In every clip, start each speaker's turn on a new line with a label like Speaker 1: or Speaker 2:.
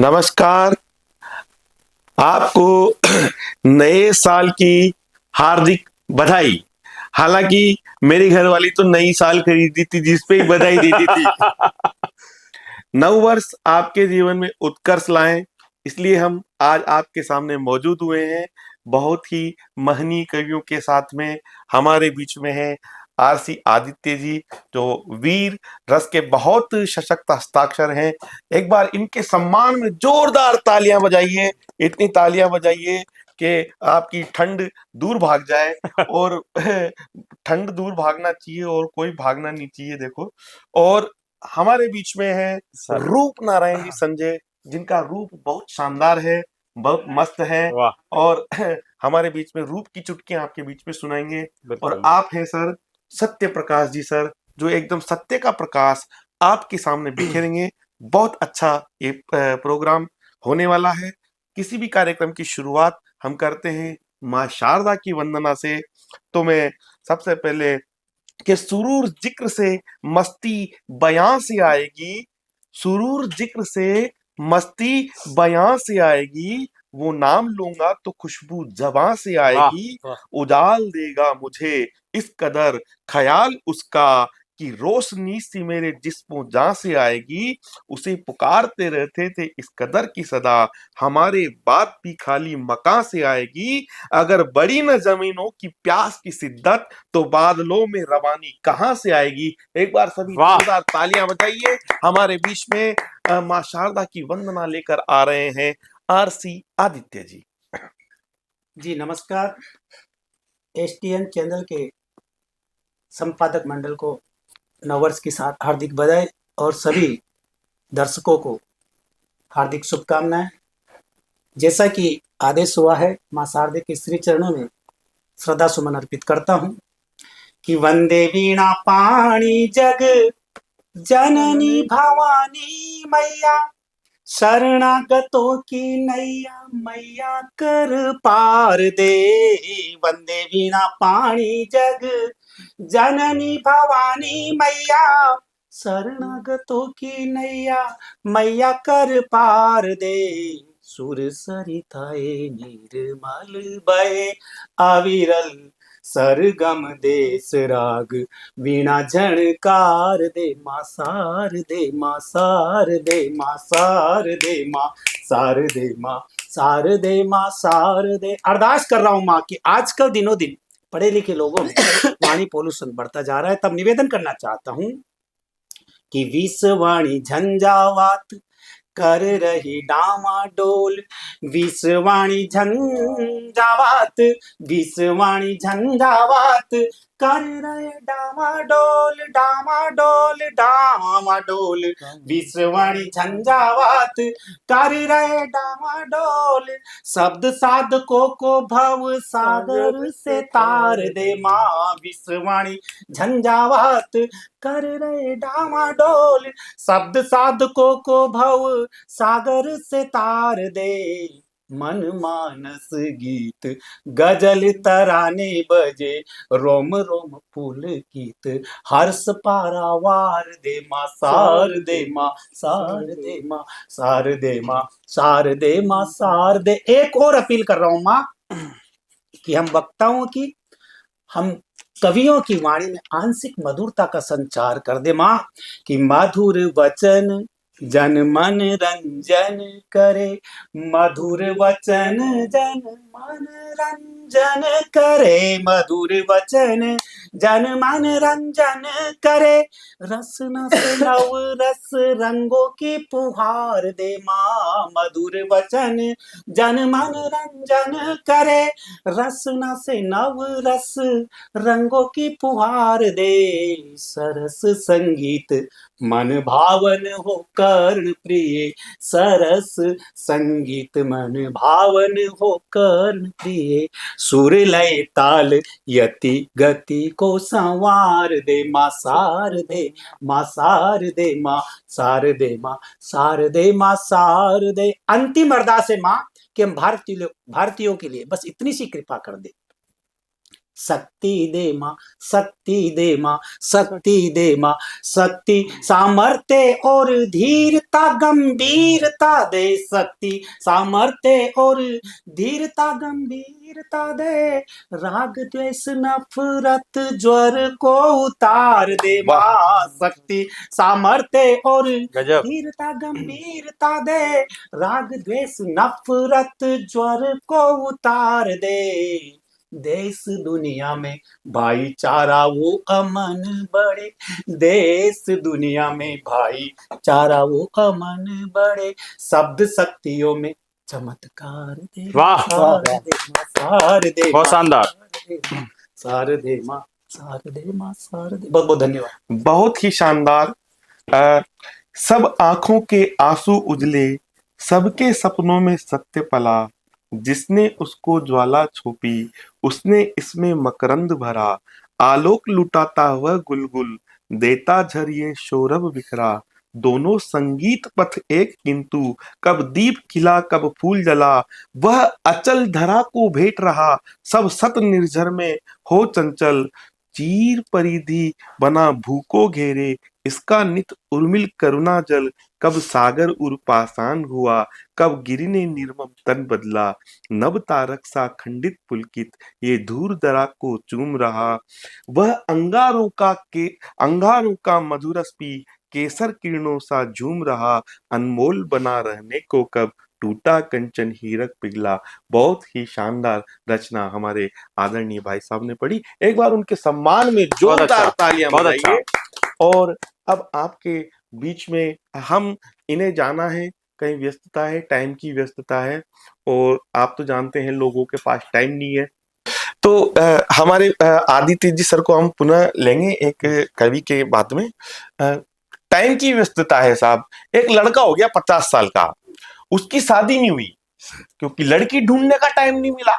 Speaker 1: नमस्कार। आपको नए साल की हार्दिक बधाई। हालांकि मेरी घरवाली तो नई साल खरीदी थी जिस पे ही बधाई देती थी। नव वर्ष आपके जीवन में उत्कर्ष लाएं, इसलिए हम आज आपके सामने मौजूद हुए हैं। बहुत ही महनीय कवियों के साथ में हमारे बीच में है आरसी आदित्य जी, जो वीर रस के बहुत सशक्त हस्ताक्षर हैं। एक बार इनके सम्मान में जोरदार तालियां बजाइए, इतनी तालियां बजाइए कि आपकी ठंड दूर भाग जाए। और ठंड दूर भागना चाहिए और कोई भागना नहीं चाहिए, देखो। और हमारे बीच में है
Speaker 2: सर
Speaker 1: रूप नारायण जी संजय, जिनका रूप बहुत शानदार है, बहुत मस्त है।
Speaker 2: वाह
Speaker 1: और हमारे बीच में रूप की चुटकियां आपके बीच में सुनाएंगे। और
Speaker 2: बिल्कुल।
Speaker 1: आप हैं सर सत्य प्रकाश जी, सर, जो एकदम सत्य का प्रकाश आपके सामने बिखेरेंगे। बहुत अच्छा ये प्रोग्राम होने वाला है। किसी भी कार्यक्रम की शुरुआत हम करते हैं माँ शारदा की वंदना से। तो मैं सबसे पहले कि सुरूर जिक्र से मस्ती बयां से आएगी, सुरूर जिक्र से मस्ती बयां से आएगी, वो नाम लूंगा तो खुशबू जबां से
Speaker 2: वाह
Speaker 1: आएगी।
Speaker 2: वाह
Speaker 1: उजाल देगा मुझे इस कदर ख्याल उसका, कि रोशनी सी मेरे जिस्मों जां से आएगी। उसे पुकारते रहते थे इस कदर की सदा, हमारे बात भी खाली मकां से आएगी। अगर बड़ी न जमीनों की प्यास की शिद्दत, तो बादलों में रवानी कहां से आएगी। एक बार सभी
Speaker 2: वाह।
Speaker 1: जोरदार तालियां बजाइए। हमारे बीच में माँ शारदा की वंदना लेकर आ रहे हैं आरसी आदित्य जी।
Speaker 3: जी नमस्कार। एसटीएन चैनल के संपादक मंडल को नववर्ष की साथ हार्दिक बधाई और सभी दर्शकों को हार्दिक शुभकामनाएं। जैसा कि आदेश हुआ है, मां शारदे के श्री चरणों में श्रद्धा सुमन अर्पित करता हूं कि वंदे वीणा पाणी जग जननी भवानी मैया, शरणागतों की नैया मैया कर पार दे। वंदे वीणा पाणी जग जननी भवानी मैया, शरणागतों की नैया मैया कर पार दे। सुर सरिताए निर्मल बहे अविरल, सरगम देश राग वीणा झणकार दे। माँ सार दे, माँ सार दे, माँ सार दे, माँ सार दे, माँ सार दे, माँ सार दे। अरदास कर रहा हूँ माँ कि आजकल दिनों दिन पढ़े लिखे लोगों में वाणी पोल्यूशन बढ़ता जा रहा है। तब निवेदन करना चाहता हूँ कि विषवाणी झंझावात कर रही डामाडोल, विषवाणी झंझावात, विषवाणी झंझावात कर रहे डामाडोल, डामाडोल, डामाडोल। विषवाणी झंझावात कर रहे डामाडोल, शब्द साधकों को भव सागर से तार दे। माँ विषवाणी झंझावात कर रहे डामाडोल, शब्द साधकों को भव सागर से तार दे। मन मानस गीत गजल तराने बजे, रोम रोम पुलकित हर्ष पारावार दे। माँ सार दे, माँ सार दे, माँ सार दे, माँ सार दे, माँ सार दे। एक और अपील कर रहा हूं माँ कि हम वक्ताओं की, हम कवियों की वाणी में आंशिक मधुरता का संचार कर दे माँ, कि मधुर वचन जन मन रंजन करे, मधुर वचन जन मन रंजन करे, मधुर वचन जन मन रंजन करे। रस न से नव रस रंगों की पुहार दे। माँ मधुर वचन जन मन रंजन करे, रस न से नव रस रंगों की पुहार दे। सरस संगीत मन भावन हो कर्ण प्रिय, सरस संगीत मन भावन हो कर्ण प्रिय। सुर लय ताल यति गति को संवार दे। माँ सार दे, माँ सार दे, माँ सार दे, माँ सार दे, माँ सार दे। अंतिम अरदास है माँ कि हम भारतीयों के लिए बस इतनी सी कृपा कर दे शक्ति दे माँ, शक्ति दे माँ, शक्ति दे माँ, शक्ति सामर्थ्य और धीरता गंभीरता दे, शक्ति सामर्थ्य और धीरता गंभीरता दे, राग द्वेष नफरत ज्वर को उतार दे माँ, शक्ति सामर्थ्य और
Speaker 2: गजब।
Speaker 3: धीरता गंभीरता दे, राग द्वेष नफरत ज्वर को उतार दे, देश दुनिया में भाईचारा वो अमन बढ़े, देश दुनिया में भाईचारा वो अमन बढ़े, शब्द शक्तियों में चमत्कार दे,
Speaker 2: वाह।
Speaker 3: सार दे माँ, सार दे
Speaker 2: बहुत
Speaker 3: माँ,
Speaker 2: शानदार।
Speaker 3: सार दे माँ, सार दे माँ, सार दे। बहुत बहुत धन्यवाद।
Speaker 1: बहुत ही शानदार। सब आंखों के आंसू उजले, सबके सपनों में सत्य पला, जिसने उसको ज्वाला छोपी उसने इसमें मकरंद भरा, आलोक लुटाता वह गुलगुल, देता झरिए शोरभ बिखरा, दोनों संगीत पथ एक किंतु, कब दीप खिला कब फूल जला, वह अचल धरा को भेंट रहा, सब सत निर्झर में हो चंचल, चीर परिधि बना भूको घेरे, इसका नित उर्मिल करुणा जल, कब सागर उर पाषाण हुआ, कब गिरि ने निर्मम तन बदला, नभ तारक सा खंडित पुलकित, ये धूर दरा को चूम रहा, वह अंगारों का मधुरस पी, केसर किरणों सा झूम रहा, अनमोल बना रहने को कब, टूटा कंचन हीरक पिघला। बहुत ही शानदार रचना हमारे आदरणीय भाई साहब ने पढ़ी। एक बार उनके सम्मान में जोरदार तालियां
Speaker 2: बहुत
Speaker 1: बजाइए। और अब आपके बीच में हम इन्हें जाना है, कहीं व्यस्तता है, टाइम की व्यस्तता है, और आप तो जानते हैं लोगों के पास टाइम नहीं है। तो हमारे आदित्य जी सर को हम पुनः लेंगे एक कवि के बाद में। टाइम की व्यस्तता है साहब। एक लड़का हो गया 50 साल का, उसकी शादी नहीं हुई क्योंकि लड़की ढूंढने का टाइम नहीं मिला।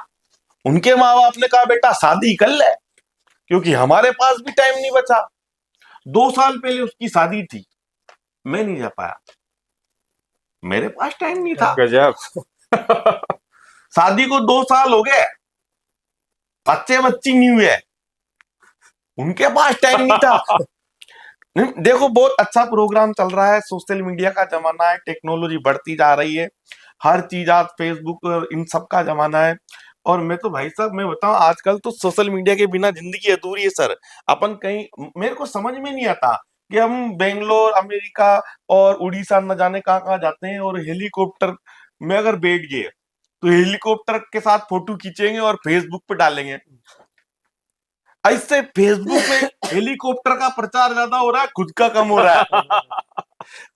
Speaker 1: उनके माँ बाप ने कहा बेटा शादी कर ले, क्योंकि हमारे पास भी टाइम नहीं बचा। 2 साल पहले उसकी शादी थी, मैं नहीं जा पाया, मेरे पास टाइम नहीं था।
Speaker 2: गजब।
Speaker 1: शादी को 2 साल हो गए, बच्ची नहीं हुए, उनके पास टाइम नहीं था। देखो बहुत अच्छा प्रोग्राम चल रहा है, सोशल मीडिया का जमाना है, टेक्नोलॉजी बढ़ती जा रही है, हर चीज आज फेसबुक और इन सब का जमाना है। और मैं तो भाई साहब मैं बताऊं, आजकल तो सोशल मीडिया के बिना जिंदगी अधूरी है सर। अपन कहीं, मेरे को समझ में नहीं आता कि हम बेंगलोर, अमेरिका और उड़ीसा न जाने कहाँ कहाँ जाते हैं, और हेलीकॉप्टर में अगर बैठ गए तो हेलीकॉप्टर के साथ फोटो खींचेंगे और फेसबुक पे डालेंगे। इससे फेसबुक में हेलीकॉप्टर का प्रचार ज्यादा हो रहा है, खुद का कम हो रहा है।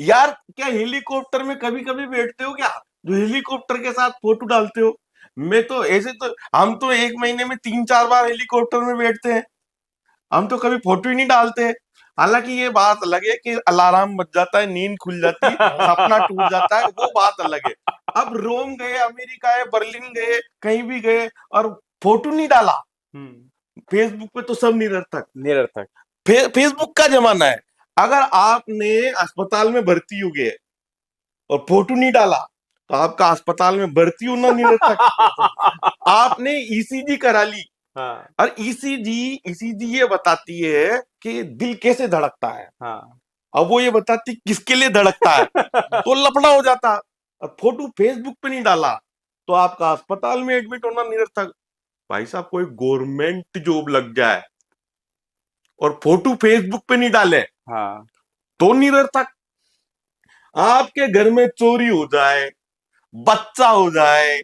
Speaker 1: यार क्या हेलीकॉप्टर में कभी कभी बैठते हो क्या, जो हेलीकॉप्टर के साथ फोटो डालते हो? मैं तो ऐसे तो, हम तो 1 महीने में 3-4 बार हेलीकॉप्टर में बैठते हैं, हम तो कभी फोटो ही नहीं डालते। हालांकि ये बात अलग है कि अलार्म बज जाता है, नींद खुल जाती है, सपना टूट जाता है, वो बात अलग है। अब रोम गए, अमेरिका गए, बर्लिन गए, कहीं भी गए और फोटो नहीं डाला, फेसबुक पे तो सब निरर्थक। फेसबुक का जमाना है। अगर आपने अस्पताल में भर्ती हो गए और फोटो नहीं डाला तो आपका अस्पताल में भर्ती होना निरर्थक। आपने ईसीजी करा ली,
Speaker 2: हाँ।
Speaker 1: और ईसीजी ये बताती है कि दिल कैसे धड़कता है,
Speaker 2: हाँ।
Speaker 1: अब वो ये बताती किसके लिए धड़कता है, तो लफड़ा हो जाता। और फोटो फेसबुक पे नहीं डाला तो आपका अस्पताल में एडमिट होना निरर्थक। भाई साहब कोई गवर्नमेंट जॉब लग जाए और फोटो फेसबुक पे नहीं डाले
Speaker 2: हाँ।
Speaker 1: तो निरर्थक। आपके घर में चोरी हो जाए, बच्चा हो जाए,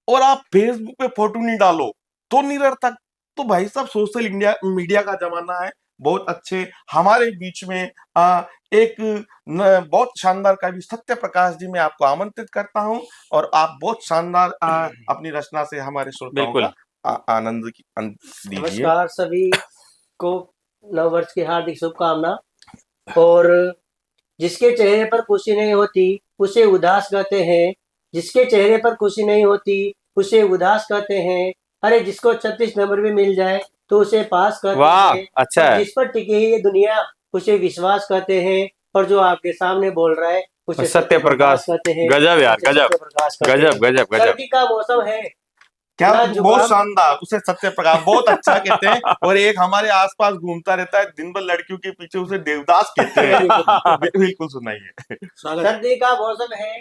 Speaker 1: और आप फेसबुक पे फोटो नहीं डालो तो निरर्थक। तो भाई साहब सोशल मीडिया का जमाना है। बहुत अच्छे हमारे बीच में एक बहुत शानदार कवि सत्य प्रकाश जी, मैं आपको आमंत्रित करता हूं, और आप बहुत शानदार अपनी रचना से हमारे श्रोताओं का आनंद दीजिए।
Speaker 4: नमस्कार सभी को, नव वर्ष की हार्दिक शुभकामना। और जिसके चेहरे पर खुशी नहीं होती उसे उदास कहते हैं, जिसके चेहरे पर खुशी नहीं होती उसे उदास कहते हैं। अरे जिसको 36 नंबर भी मिल जाए तो उसे पास कहते
Speaker 2: वाह,
Speaker 4: हैं।
Speaker 2: अच्छा है।
Speaker 4: जिस पर टिकी है ये दुनिया उसे विश्वास कहते हैं, और जो आपके सामने बोल रहा है उसे
Speaker 2: सत्य प्रकाश
Speaker 4: कहते हैं।
Speaker 2: गजब यार,
Speaker 4: उसे
Speaker 2: गजब
Speaker 4: सत्य प्रकाश कहते
Speaker 2: गजब
Speaker 4: हैं।
Speaker 2: गजब गजब।
Speaker 4: सर्दी का मौसम है,
Speaker 1: क्या
Speaker 4: ना
Speaker 1: बहुत
Speaker 4: जुकाम।
Speaker 1: शानदार, उसे सत्य प्रकाश बहुत अच्छा कहते हैं। और एक हमारे आसपास घूमता रहता है दिन भर लड़कियों के पीछे, उसे देवदास कहते हैं। बिल्कुल सुनाइए।
Speaker 3: स्वागत।
Speaker 4: सर्दी का मौसम है,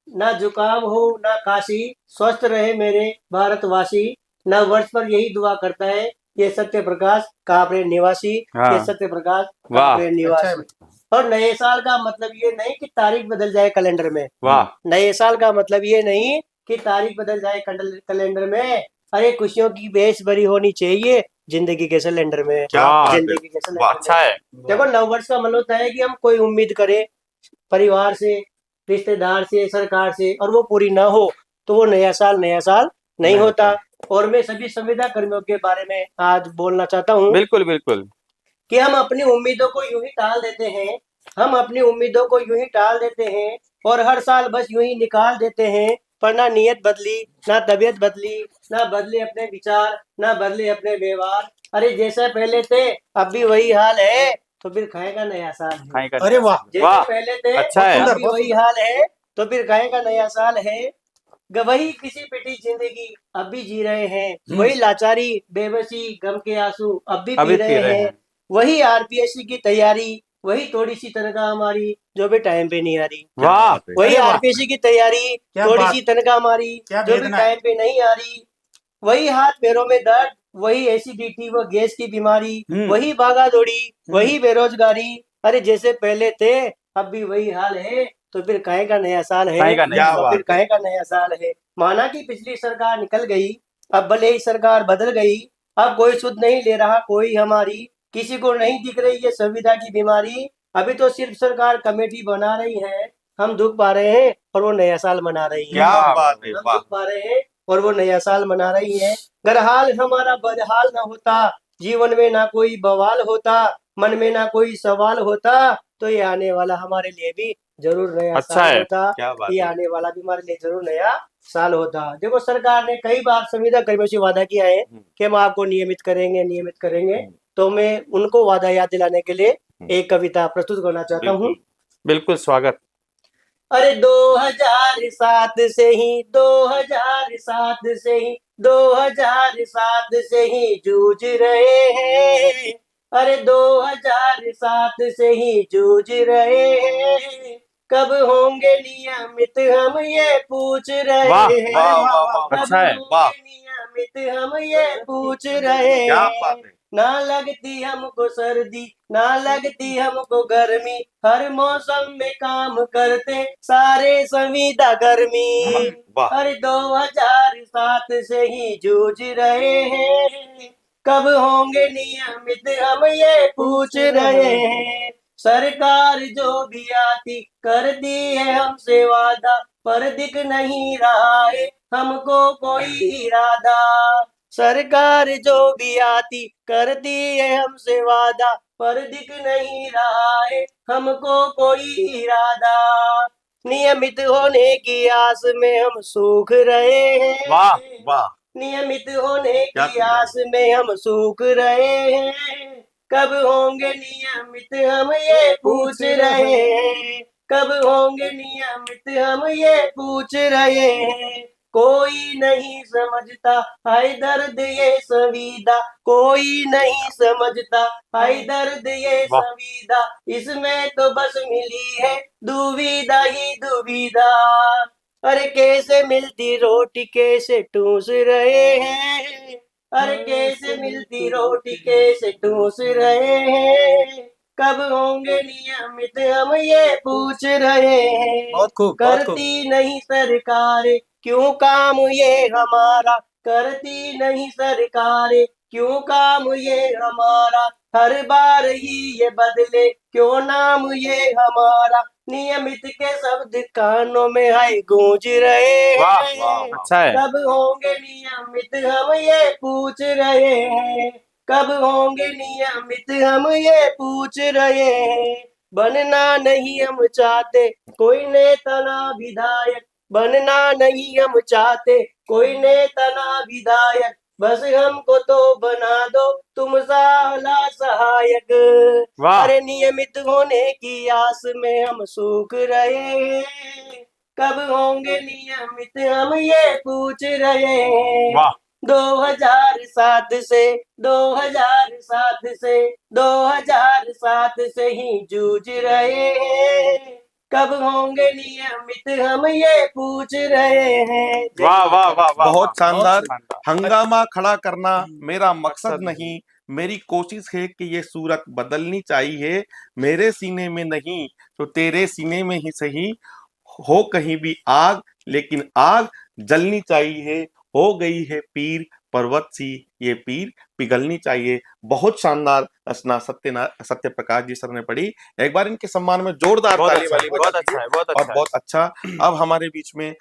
Speaker 4: ना जुकाम हो ना खांसी, स्वस्थ रहे मेरे भारतवासी। नव वर्ष पर यही दुआ करता है ये सत्य प्रकाश कापरे निवासी।
Speaker 2: हाँ।
Speaker 4: ये सत्य प्रकाश
Speaker 2: वाह।
Speaker 4: कापरे
Speaker 3: अच्छा है
Speaker 4: निवासी। और नए साल का मतलब ये नहीं कि तारीख बदल जाए कैलेंडर में।
Speaker 2: वाह।
Speaker 4: नए साल का मतलब ये नहीं कि तारीख बदल जाए कैलेंडर में। अरे खुशियों की बेस भरी होनी चाहिए जिंदगी के सिलेंडर में।
Speaker 1: क्या
Speaker 2: वाह।
Speaker 1: बात है,
Speaker 4: जिंदगी के
Speaker 2: वाह,
Speaker 4: सिलेंडर
Speaker 2: अच्छा
Speaker 4: में।
Speaker 2: है।
Speaker 4: देखो नव वर्ष का मतलब होता है कि हम कोई उम्मीद करें परिवार से, रिश्तेदार से, सरकार से, और वो पूरी ना हो तो वो नया साल नहीं होता। और मैं सभी संविदा कर्मियों के बारे में आज बोलना चाहता हूँ
Speaker 2: बिल्कुल बिल्कुल।
Speaker 4: कि हम अपनी उम्मीदों को यूं ही टाल देते हैं। हम अपनी उम्मीदों को यूं ही टाल देते हैं और हर साल बस यूं ही निकाल देते हैं। पर ना नीयत बदली, ना तबीयत बदली, ना बदले अपने विचार, ना बदले अपने व्यवहार। अरे जैसे पहले थे अब भी वही हाल है, तो फिर खाएगा नया साल है।
Speaker 2: खाई का
Speaker 3: अरे वाह,
Speaker 4: जैसे
Speaker 2: वाह,
Speaker 4: पहले थे
Speaker 2: अच्छा है।
Speaker 4: अब भी वही हाल है, तो फिर खाएगा नया साल है। वही किसी पिटी जिंदगी अब भी जी रहे हैं। वही लाचारी, बेबसी, गम के आंसू अब भी
Speaker 2: अभी
Speaker 4: पी रहे
Speaker 2: रहे
Speaker 4: हैं।
Speaker 2: हैं।
Speaker 4: वही आरपीएससी की तैयारी, वही थोड़ी सी तनख्वाह हमारी जो भी टाइम पे नहीं आ रही।
Speaker 1: क्या
Speaker 2: वाह।
Speaker 1: बात है।
Speaker 4: वही
Speaker 3: अरे वाह।
Speaker 4: आरपीएससी की तैयारी,
Speaker 3: क्या
Speaker 4: थोड़ी
Speaker 3: बात।
Speaker 4: सी तनख्वाह हमारी
Speaker 3: क्या
Speaker 4: जो भी
Speaker 3: वेदना है।
Speaker 4: टाइम पे नहीं आ रही। वही हाथ पैरों में दर्द, वही एसिडिटी व गैस की बीमारी, वही भागा दौड़ी, वही बेरोजगारी। अरे जैसे पहले थे अब भी वही हाल है, तो फिर काहे का नया साल है।
Speaker 2: काहे का नया
Speaker 1: क्या
Speaker 4: तो
Speaker 1: बात
Speaker 4: फिर
Speaker 1: है।
Speaker 4: काहे का नया साल है। माना कि पिछली सरकार निकल गई, अब भले ही सरकार बदल गई, अब कोई सुध नहीं ले रहा कोई हमारी, किसी को नहीं दिख रही ये संविदा की बीमारी। अभी तो सिर्फ सरकार कमेटी बना रही है, हम दुख पा रहे हैं और वो नया साल मना रही है।
Speaker 1: क्या
Speaker 2: वाह,
Speaker 1: बात है,
Speaker 4: हम
Speaker 1: वाह।
Speaker 4: दुख पा रहे हैं और वो नया साल मना रही है। अगर हाल हमारा बदहाल ना होता, जीवन में ना कोई बवाल होता, मन में ना कोई सवाल होता, तो ये आने वाला हमारे लिए भी जरूर नया
Speaker 2: अच्छा
Speaker 4: साल
Speaker 2: है।
Speaker 4: होता।
Speaker 1: क्या बात
Speaker 4: ये
Speaker 1: है।
Speaker 4: आने वाला भी हमारे लिए जरूर नया साल होता। देखो सरकार ने कई बार संविदा कर्मियों से वादा किया है कि हम आपको नियमित करेंगे। तो मैं उनको वादा याद दिलाने के लिए एक कविता प्रस्तुत करना चाहता हूँ।
Speaker 1: बिल्कुल।
Speaker 2: बिल्कुल स्वागत।
Speaker 4: अरे 2007 से ही 2007 से ही 2007 से ही जूझ रहे हैं। अरे 2007 से ही जूझ रहे हैं। कब होंगे नियमित हम ये पूछ रहे
Speaker 2: वाह,
Speaker 4: हैं।
Speaker 1: वाह, वाह, वाह,
Speaker 4: कब
Speaker 2: अच्छा है।
Speaker 1: वाह।
Speaker 4: होंगे नियमित हम ये पूछ रहे
Speaker 1: क्या
Speaker 4: हैं।
Speaker 1: बात है।
Speaker 4: ना लगती हमको सर्दी, ना लगती हमको गर्मी, हर मौसम में काम करते सारे संविदा कर्मी।
Speaker 1: वाह।
Speaker 4: अरे 2007 से ही जूझ रहे हैं। कब होंगे नियमित हम ये पूछ रहे हैं। सरकार जो भी आती करती है हमसे वादा, पर दिख नहीं रहा है हमको कोई इरादा। सरकार जो भी आती करती है हमसे वादा, पर दिख नहीं रहा है हमको कोई इरादा। नियमित होने की आस में हम सूख रहे हैं।
Speaker 2: वाह,
Speaker 1: वाह।
Speaker 4: नियमित होने
Speaker 1: क्या
Speaker 4: की आस में हम सूख रहे हैं। कब होंगे नियमित हम ये पूछ रहे हैं। कब होंगे नियमित हम ये पूछ रहे हैं। कोई नहीं समझता हाय दर्द ये संविदा, कोई नहीं समझता हाय दर्द ये
Speaker 2: वाह।
Speaker 4: संविदा। इसमें तो बस मिली है दुविधा ही दुविधा। अरे कैसे मिलती रोटी कैसे टूस रहे हैं। अरे कैसे मिलती रोटी कैसे टूस रहे हैं। कब होंगे नियमित हम ये पूछ रहे हैं।
Speaker 3: बहुत खूब, बहुत खूब।
Speaker 4: करती नहीं सरकार क्यों काम ये हमारा, करती नहीं सरकार क्यों काम ये हमारा। हर बार ही ये बदले क्यों नाम ये हमारा। नियमित के शब्द कानों में हाय गूंज रहे
Speaker 2: वाह,
Speaker 4: हैं।
Speaker 2: अच्छा है।
Speaker 4: कब होंगे नियमित हम ये पूछ रहे हैं। कब होंगे नियमित हम ये पूछ रहे हैं। बनना नहीं हम चाहते कोई नेता ना विधायक, बनना नहीं हम चाहते कोई नेता ना विधायक। बस हमको तो बना दो तुम साला सहायक।
Speaker 2: वाह।
Speaker 4: अरे नियमित होने की आस में हम सूख रहे हैं। कब होंगे नियमित हम ये पूछ रहे हैं।
Speaker 2: वाह।
Speaker 4: 2007 से 2007 से ही जूझ रहे हैं, कब होंगे नियमित हम ये पूछ रहे हैं।
Speaker 2: वाह वाह वाह वाह
Speaker 1: बहुत
Speaker 2: वाह,
Speaker 1: शानदार।
Speaker 2: शानदार।
Speaker 1: हंगामा खड़ा करना मेरा मकसद
Speaker 2: मकसद
Speaker 1: नहीं, मेरी कोशिश है कि ये सूरत बदलनी चाहिए। मेरे सीने में नहीं तो तेरे सीने में ही सही, हो कहीं भी आग लेकिन आग जलनी चाहिए। हो गई है पीर पर्वत सी, ये पीर पिघलनी चाहिए। बहुत शानदार रचना सत्य प्रकाश जी सर ने पढ़ी। एक बार इनके सम्मान में जोरदार
Speaker 2: बहुत
Speaker 1: ताली
Speaker 2: अच्छा
Speaker 1: वाली
Speaker 2: है, बहुत
Speaker 1: बजा
Speaker 2: अच्छा
Speaker 1: दीजिए।
Speaker 2: है, बहुत
Speaker 1: और
Speaker 2: अच्छा है।
Speaker 1: बहुत अच्छा। अब हमारे बीच में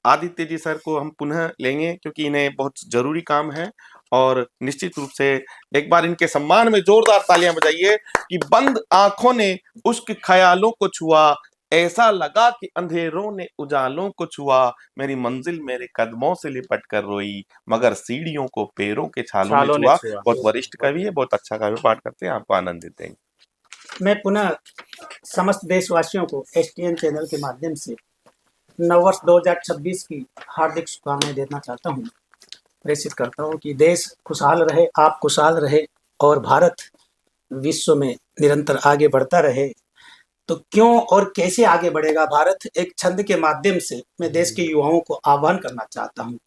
Speaker 1: आदित्य जी सर को हम पुनः लेंगे क्योंकि इन्हें बहुत जरूरी काम है। और निश्चित रूप से एक बार इनके सम्मान में जोरदार तालियां बजाइए कि बंद आंखों ने उश्क ख्यालों को छुआ, ऐसा लगा कि अंधेरों ने उजालों को छुआ, मेरी मंजिल मेरे कदमों से लिपट कर रोई, मगर सीढ़ियों को पैरों के छालों ने
Speaker 2: छालों ने
Speaker 1: छुआ।
Speaker 2: छुआ।
Speaker 1: बहुत वरिष्ठ कवि है, बहुत अच्छा काव्य पाठ करते हैं, आपको आनंद देते हैं।
Speaker 3: मैं पुनः समस्त देशवासियों को एसटीएन चैनल के माध्यम से नववर्ष 2026 की हार्दिक शुभकामनाएं देना चाहता हूं। प्रेषित करता हूं कि देश खुशहाल रहे, आप खुशहाल रहे और भारत विश्व में निरंतर आगे बढ़ता रहे। तो क्यों और कैसे आगे बढ़ेगा भारत, एक छंद के माध्यम से मैं देश के युवाओं को आह्वान करना चाहता हूं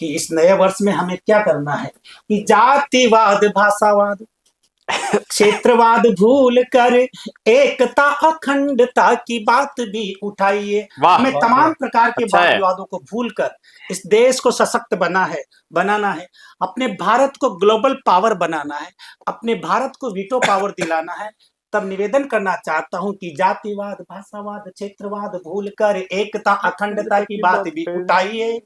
Speaker 3: कि इस नए वर्ष में हमें क्या करना है कि जातिवाद, भाषावाद, क्षेत्रवाद भूल कर एकता अखंडता की बात भी उठाइए।
Speaker 2: वाह,
Speaker 3: हमें
Speaker 2: वाह,
Speaker 3: तमाम
Speaker 2: वाह।
Speaker 3: प्रकार के
Speaker 2: अच्छा
Speaker 3: वाद
Speaker 2: है।
Speaker 3: विवादों को भूलकर इस देश को सशक्त बनाना है, अपने भारत को ग्लोबल पावर बनाना है, अपने भारत को वीटो पावर दिलाना है। तब निवेदन करना चाहता हूं कि जातिवाद, भाषावाद, क्षेत्रवाद भूलकर एकता अखंडता की बात भी उठाइए।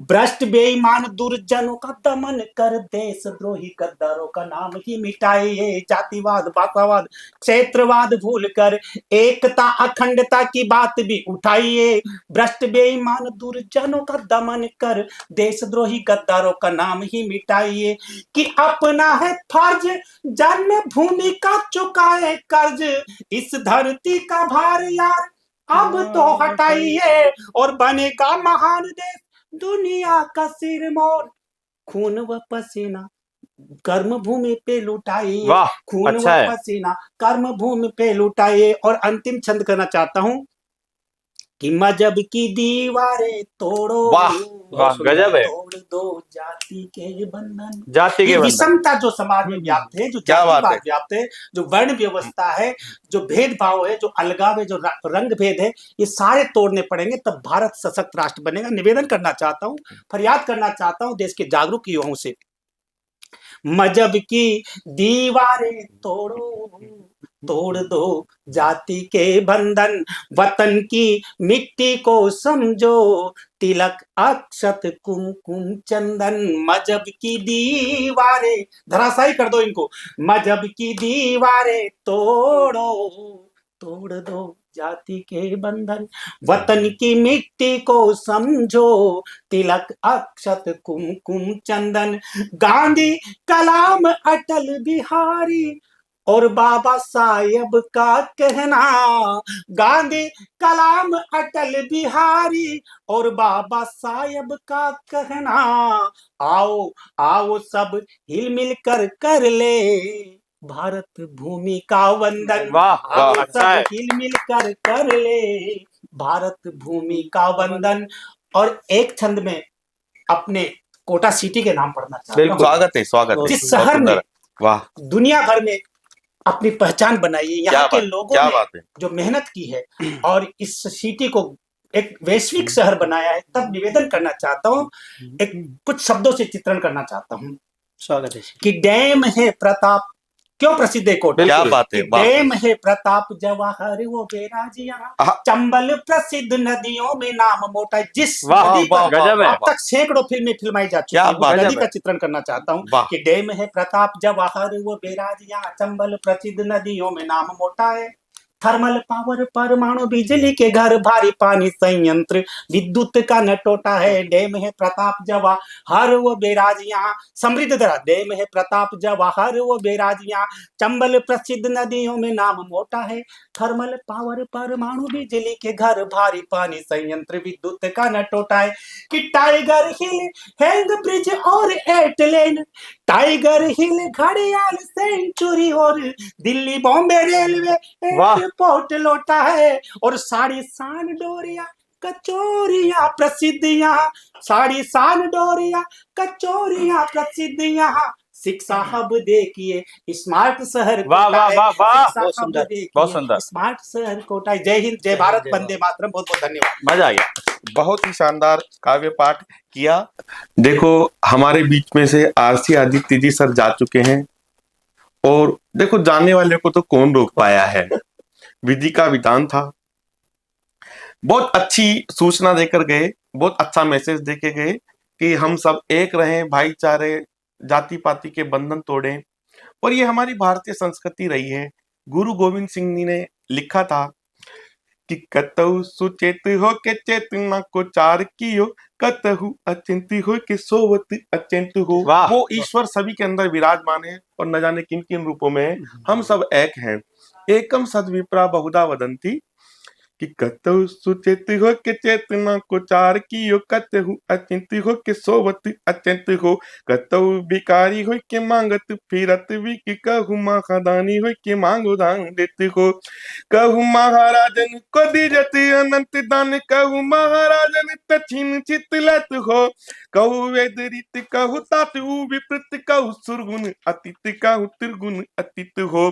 Speaker 3: भ्रष्ट बेईमान दुर्जनों का दमन कर देशद्रोही गद्दारों का नाम ही मिटाइए। जातिवाद, भाषावाद, क्षेत्रवाद भूलकर एकता अखंडता की बात भी उठाइए। भ्रष्ट बेईमान दुर्जनों का दमन कर देशद्रोही गद्दारों का नाम ही मिटाइए। कि अपना है फर्ज जन्मभूमि का चुकाए कर्ज, इस धरती का भार यार अब तो हटाइए और बनेगा महान देश दुनिया का सिरमौर। खून व पसीना कर्म भूमि पे लुटाइए,
Speaker 2: वाह,
Speaker 3: खून
Speaker 2: अच्छा
Speaker 3: व
Speaker 2: है।
Speaker 3: पसीना कर्म भूमि पे लुटाइए। और अंतिम छंद करना चाहता हूं कि मजहब की दीवारें तोड़ो,
Speaker 1: वाह,
Speaker 2: वाह, गजब है।
Speaker 3: तोड़ दो जाति के बंधन।
Speaker 2: जाति
Speaker 3: ये
Speaker 2: के बंधन।
Speaker 3: विषमता जो समाज में व्याप्त है, जो
Speaker 1: क्या बात
Speaker 3: जातिवाद
Speaker 1: है।
Speaker 3: व्याप्त है, जो वर्ण व्यवस्था है, जो भेदभाव है, जो अलगाव है, जो रंग भेद है, ये सारे तोड़ने पड़ेंगे, तब भारत सशक्त राष्ट्र बनेगा। निवेदन करना चाहता हूँ, फरियाद करना चाहता हूँ देश के जागरूक युवाओं से, मजहब की दीवारें तोड़ो, तोड़ दो जाति के बंधन, वतन की मिट्टी को समझो, तिलक अक्षत कुमकुम चंदन। मजहब की दीवारें धराशायी कर दो इनको, मजहब की दीवारें तोड़ो, तोड़ दो जाति के बंधन, वतन की मिट्टी को समझो, तिलक अक्षत कुमकुम चंदन। गांधी, कलाम, अटल बिहारी और बाबा साहेब का कहना, गांधी, कलाम, अटल बिहारी और बाबा साहेब का कहना, आओ आओ सब हिल मिल कर ले भारत भूमि का वंदन।
Speaker 2: वाह,
Speaker 3: आओ
Speaker 2: वाह, अच्छा है।
Speaker 3: सब हिल मिल कर ले भारत भूमि का वंदन। और एक छंद में अपने कोटा सिटी के नाम पढ़ना चाहता हूँ।
Speaker 1: स्वागत है, स्वागत है।
Speaker 3: जिस
Speaker 1: बहुत
Speaker 3: शहर
Speaker 1: सुंदर।
Speaker 3: ने
Speaker 1: वाह,
Speaker 3: दुनिया भर में अपनी पहचान बनाई है,
Speaker 1: क्या
Speaker 3: यहाँ के
Speaker 1: बात,
Speaker 3: लोगों
Speaker 1: क्या
Speaker 3: ने
Speaker 1: बात है।
Speaker 3: जो मेहनत की है और इस सिटी को एक वैश्विक शहर बनाया है, तब निवेदन करना चाहता हूँ, एक कुछ शब्दों से चित्रण करना चाहता हूँ
Speaker 4: स्वागत है।
Speaker 3: कि डैम है प्रताप, क्यों प्रसिद्ध है कोटा,
Speaker 1: क्या बात है,
Speaker 3: कि
Speaker 1: वाह।
Speaker 3: डैम है प्रताप जवाहर वो बेराजिया,
Speaker 1: आहा।
Speaker 3: चंबल प्रसिद्ध नदियों में नाम मोटा। जिस
Speaker 2: वाह,
Speaker 3: नदी
Speaker 1: वाह,
Speaker 3: पर
Speaker 2: गजब है।
Speaker 3: अब तक सैकड़ों फिल्में फिल्माई जा चुकी
Speaker 1: क्या
Speaker 3: है, उस
Speaker 1: बात
Speaker 3: नदी
Speaker 2: है।
Speaker 3: का चित्रण करना चाहता हूँ
Speaker 1: वाह।
Speaker 3: कि डैम है प्रताप जवाहर वो बेराजिया, चंबल प्रसिद्ध नदियों में नाम मोटा है। थर्मल पावर परमाणु बिजली के घर, भारी पानी संयंत्र, विद्युत का न टोटा है, डैम है प्रताप जवाहर वो बेराज यहाँ, समृद्ध दरा डैम है प्रताप जवाहर वो बेराज यहाँ, चंबल प्रसिद्ध नदियों में नाम मोटा है, थर्मल पावर परमाणु बिजली के घर, भारी पानी संयंत्र, विद्युत का न टोटा है, कि टाइगर हिल हैंग ब्रिज और एटलेन, टाइगर हिल घड़ियाल सेंचुरी और दिल्ली बॉम्बे रेलवे
Speaker 2: वाह।
Speaker 3: एयरपोर्ट लौटा है, और साड़ी सान डोरिया कचोरियां प्रसिद्ध यहाँ, साड़ी सान डोरिया कचोरियां प्रसिद्ध यहाँ, शिक्षा हब देखिए स्मार्ट शहर
Speaker 2: वाह,
Speaker 3: कोटा
Speaker 2: वाह,
Speaker 3: है,
Speaker 2: वाह, वाह।
Speaker 3: शिक्षा
Speaker 4: बहुत
Speaker 3: हब
Speaker 4: सुंदर,
Speaker 3: देखिए
Speaker 2: बहुत सुंदर।
Speaker 3: स्मार्ट शहर कोटा है। जय हिंद, जय भारत,
Speaker 4: जय
Speaker 3: वंदे मातरम। बहुत बहुत धन्यवाद।
Speaker 2: मजा आ गया।
Speaker 1: बहुत ही शानदार काव्य पाठ किया। देखो हमारे बीच में से आरसी आदित्य जी सर जा चुके हैं, और देखो जाने वाले को तो कौन रोक पाया है, विधि का विधान था। बहुत अच्छी सूचना देकर गए, बहुत अच्छा मैसेज देके गए कि हम सब एक रहें, भाईचारे जाति पाति के बंधन तोड़ें, और ये हमारी भारतीय संस्कृति रही है। गुरु गोविंद सिंह जी ने लिखा था कि कतहु सुचेत हो के चेतना को चार कियो, कतहु अचिंत हो के सोवत अचिंत हो।
Speaker 2: वाह।
Speaker 1: वो ईश्वर सभी के अंदर विराजमान है, और न जाने किन किन रूपों में है। हम सब एक हैं। एकम सद्विप्रा बहुधा वदंती, कि कतहु सुचेत हो के चेतना को चार कियो, कतहु अचिंत हो के सोवत अचिंत हो, कतहु भिखारी हो के मांगत फिरत विक, कहु महादानी हो के मांगो दान देत हो, कहु महाराजन को दीजत अनंत दान, कहु महाराजन तछिन चित लत हो, कहु वेद रीत कहु तातु विपृत, कहु सुरगुण अतीत कहु त्रिगुण अतीत हो,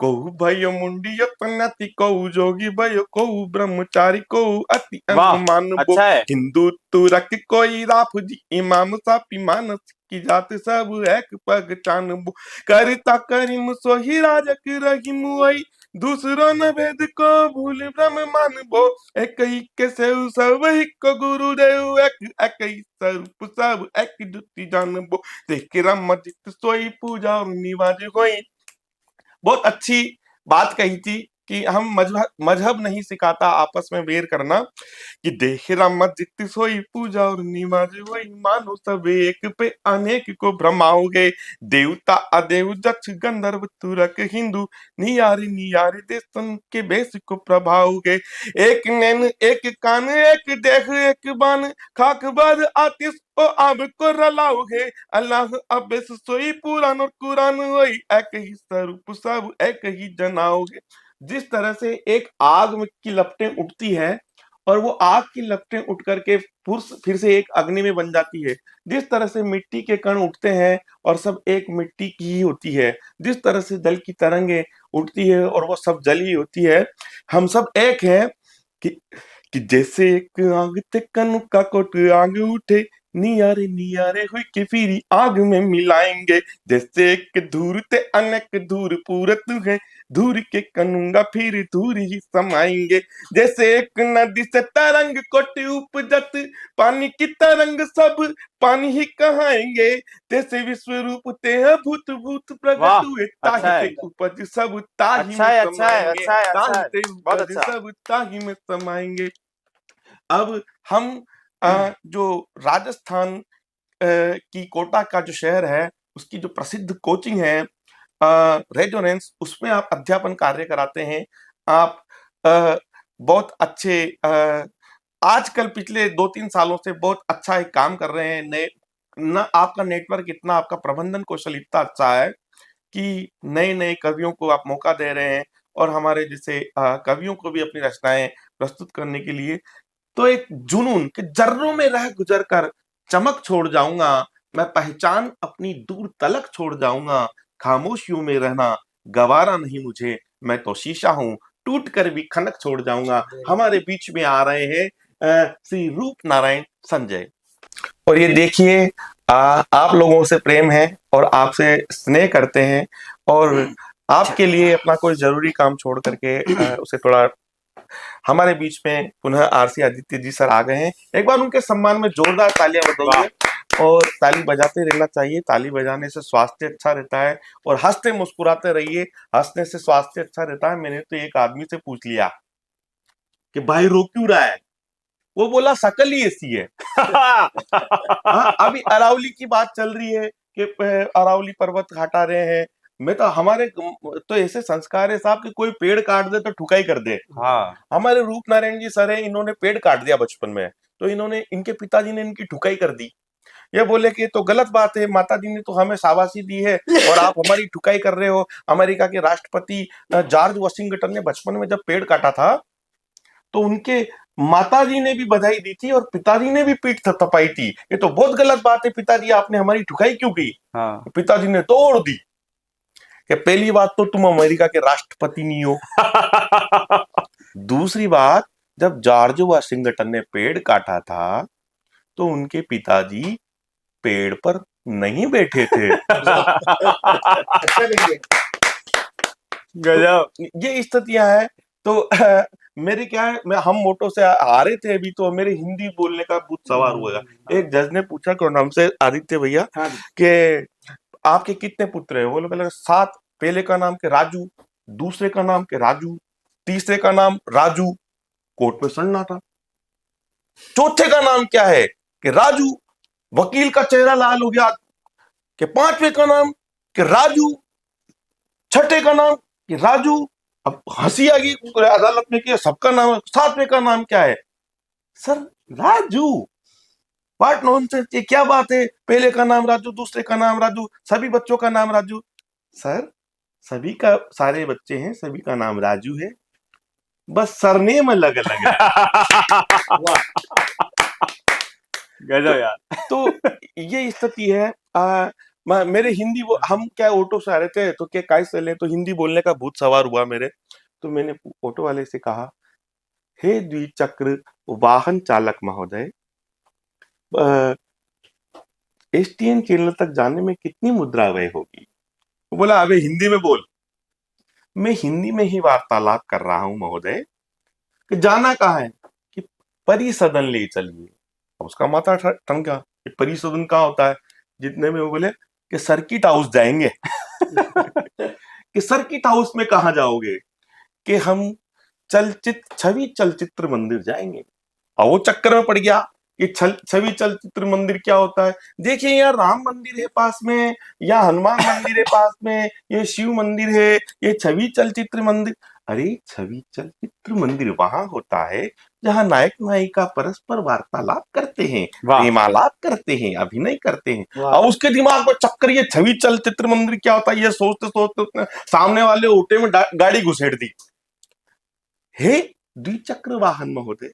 Speaker 1: कहु भयो मुंडिय तन्नति, कहु जोगी भयो, कहु ब्रह्मचारी, कहु अति
Speaker 2: वाह,
Speaker 1: अनुमान बो,
Speaker 2: अच्छा है।
Speaker 1: हिंदू तुरक कोई राफजी इमाम सापी मानस की जात, सब एक पहचान बो, करता करीम सोही राजक रहीम वही, दूसरो न भेद को भूल ब्रह्म मान बो, एक ही के सेव सब ही को गुरुदेव, एक एक ही स्वरूप सब एक जुति जान बो, देख राम जित सोई पूजा और निवाज होई। बहुत अच्छी बात कही थी कि हम मजहब नहीं सिखाता आपस में वेर करना, कि देख राम जित सोई पूजा और निमाज वही, मानो सब एक पे अनेक को भ्रमाओगे, देवता अदेव जक्ष गंधर्व तुरक हिंदू, नियारी नियारी देशन के बेस को प्रभाओगे, एक नैन एक कान एक देख एक बान, खाक बाद आतिश ओ अब को रलाओगे, अल्लाह अब सोई पुरान और कुरान वही, एक ही स्वरूप सब एक ही जनाओगे। जिस तरह से एक आग की लपटें उठती है, और वो आग की लपटें उठ करके फिर से एक अग्नि में बन जाती है, जिस तरह से मिट्टी के कण उठते हैं और सब एक मिट्टी की ही होती है, जिस तरह से जल की तरंगें उठती है और वो सब जल ही होती है, हम सब एक हैं। कि जैसे एक आग ते कनु का कोट आग उठे, नियारे नियारे हुई के फिर आग में मिलाएंगे, जैसे एक धूर ते अनेक धूर पूरत है, धूर के कनुंगा फिर धूर ही समाएंगे, जैसे एक नदी से तरंग कोटि उपजत, पानी की तरंग सब पानी ही कहाएंगे, जैसे विश्व रूप ते भूत भूत
Speaker 2: वाह,
Speaker 1: प्रगट हुए,
Speaker 2: अच्छा
Speaker 1: ताहि
Speaker 2: है।
Speaker 1: ते उपज सब ताहि
Speaker 2: अच्छा है,
Speaker 1: में
Speaker 2: अच्छा है,
Speaker 1: समाएंगे,
Speaker 2: अच्छा है, अच्छा
Speaker 1: ताहि
Speaker 2: है।
Speaker 1: ते
Speaker 2: बहुत
Speaker 1: उपज
Speaker 2: अच्छा।
Speaker 1: सब ताहि में समाएंगे। अब हम जो राजस्थान की कोटा का जो शहर है, उसकी जो प्रसिद्ध कोचिंग है रेजोनेंस, उसमें आप अध्यापन कार्य कराते हैं। आप बहुत अच्छे आजकल पिछले 2-3 सालों से बहुत अच्छा एक काम कर रहे हैं। नए न आपका नेटवर्क इतना, आपका प्रबंधन कौशल इतना अच्छा है कि नए नए कवियों को आप मौका दे रहे हैं, और हमारे जैसे कवियों को भी अपनी रचनाएं प्रस्तुत करने के लिए। तो एक जुनून के जर्रों में रह गुजर कर चमक छोड़ जाऊंगा, मैं पहचान अपनी दूर तलक छोड़ जाऊंगा, खामोशियों में रहना गवारा नहीं मुझे, मैं तो शीशा हूं टूट कर भी खनक छोड़ जाऊंगा। हमारे बीच में आ रहे हैं श्री रूप नारायण संजय, और ये देखिए आप लोगों से प्रेम है और आपसे स्नेह करते हैं, और आपके लिए अपना कोई जरूरी काम छोड़ करके उसे थोड़ा हमारे बीच में पुनः आरसी आदित्य जी सर आ गए हैं। एक बार उनके सम्मान में जोरदार तालियां बजाइए। और ताली बजाते रहना चाहिए। ताली बजाने से स्वास्थ्य अच्छा रहता है और हंसते मुस्कुराते रहिए, हंसने से स्वास्थ्य अच्छा रहता है। मैंने तो एक आदमी से पूछ लिया कि भाई रो क्यों रहा है, वो बोला शकल ही ऐसी है। हाँ, अभी अरावली की बात चल रही है कि अरावली पर्वत हटा रहे हैं। मैं तो हमारे तो ऐसे संस्कार है साहब कि कोई पेड़ काट दे तो ठुकाई कर दे।
Speaker 2: हाँ
Speaker 1: हमारे रूप नारायण जी सर है, इन्होंने पेड़ काट दिया बचपन में, तो इन्होंने, इनके पिताजी ने इनकी ठुकाई कर दी। ये बोले कि तो गलत बात है, माता जी ने तो हमें शाबाशी दी है और आप हमारी ठुकाई कर रहे हो। अमेरिका के राष्ट्रपति जॉर्ज वॉशिंगटन ने बचपन में जब पेड़ काटा था तो उनके माताजी ने भी बधाई दी थी और पिताजी ने भी पीठ थपथपाई थी। ये तो बहुत गलत बात है, पिताजी आपने हमारी ठुकाई क्यों की?
Speaker 2: हाँ
Speaker 1: पिताजी ने तोड़ दी कि पहली बात तो तुम अमेरिका के राष्ट्रपति नहीं हो, दूसरी बात जब जॉर्ज वॉशिंगटन ने पेड़ काटा था तो उनके पिताजी पेड़ पर नहीं बैठे थे।
Speaker 3: अच्छा करिए।
Speaker 2: गजब।
Speaker 1: ये स्थितियां हैं। तो मेरे क्या है, मैं हम मोटो से आ रहे थे अभी, तो मेरे हिंदी बोलने का बहुत सवार हुआ। एक जज ने पूछा क्या नाम से, आदित्य भैया,
Speaker 3: हाँ जी।
Speaker 1: कि आपके कितने पुत्र है? वो लोग बोले 7। पहले का नाम के राजू, दूसरे का नाम के राजू, तीसरे का नाम राजू। कोर्ट में सन्ना था। चौथे का नाम क्या है? कि राजू। वकील का चेहरा लाल हो गया। कि पांचवे का नाम कि राजू, छठे का नाम कि राजू। अब हंसी आ गई अदालत में कि सबका नाम, सातवें का नाम क्या है? सर राजू। व्हाट नॉनसेंस, ये क्या बात है? पहले का नाम राजू, दूसरे का नाम राजू, सभी बच्चों का नाम राजू। सर सभी का, सारे बच्चे हैं, सभी का नाम राजू है, बस सरनेम अलग अलग है।
Speaker 3: वाह।
Speaker 2: गजब यार।
Speaker 1: तो ये स्थिति है। मेरे हिंदी वो, हम क्या ऑटो से आ रहे थे तो क्या काय से ले, तो हिंदी बोलने का भूत सवार हुआ मेरे। तो मैंने ऑटो वाले से कहा, हे द्विचक्र वाहन चालक महोदय, एसटीएन चैनल तक जाने में कितनी मुद्रा व्यय होगी? वो बोला, अबे हिंदी में बोल। मैं हिंदी में ही वार्तालाप कर रहा हूं महोदय, कि जाना कहाँ है? कि परिसदन ले चलिए। अब उसका माथा ठन गया कि परिसदन कहाँ होता है? जितने में वो बोले कि सर्किट हाउस जाएंगे। कि सर्किट हाउस में कहाँ जाओगे? कि हम छवि चलचित्र मंदिर जाएंगे। और वो चक्कर में पड़ गया कि छवि चलचित्र मंदिर क्या होता है। देखिए यार, राम मंदिर है पास में, या हनुमान मंदिर है पास में, ये शिव मंदिर है, ये छवि चलचित्र मंदिर। अरे छवि चलचित्र मंदिर वहां होता है जहां नायक नायिका परस्पर वार्तालाप करते हैं,
Speaker 2: वाह।
Speaker 1: प्रेमालाप करते हैं, अभिनय करते हैं।
Speaker 3: वाह।
Speaker 1: अब उसके दिमाग में चक्कर, ये छवि चलचित्र मंदिर क्या होता है, ये सोचते सोचते उसने सामने वाले ओटे में गाड़ी घुसेड़ दी। हे द्विचक्र वाहन महोदय,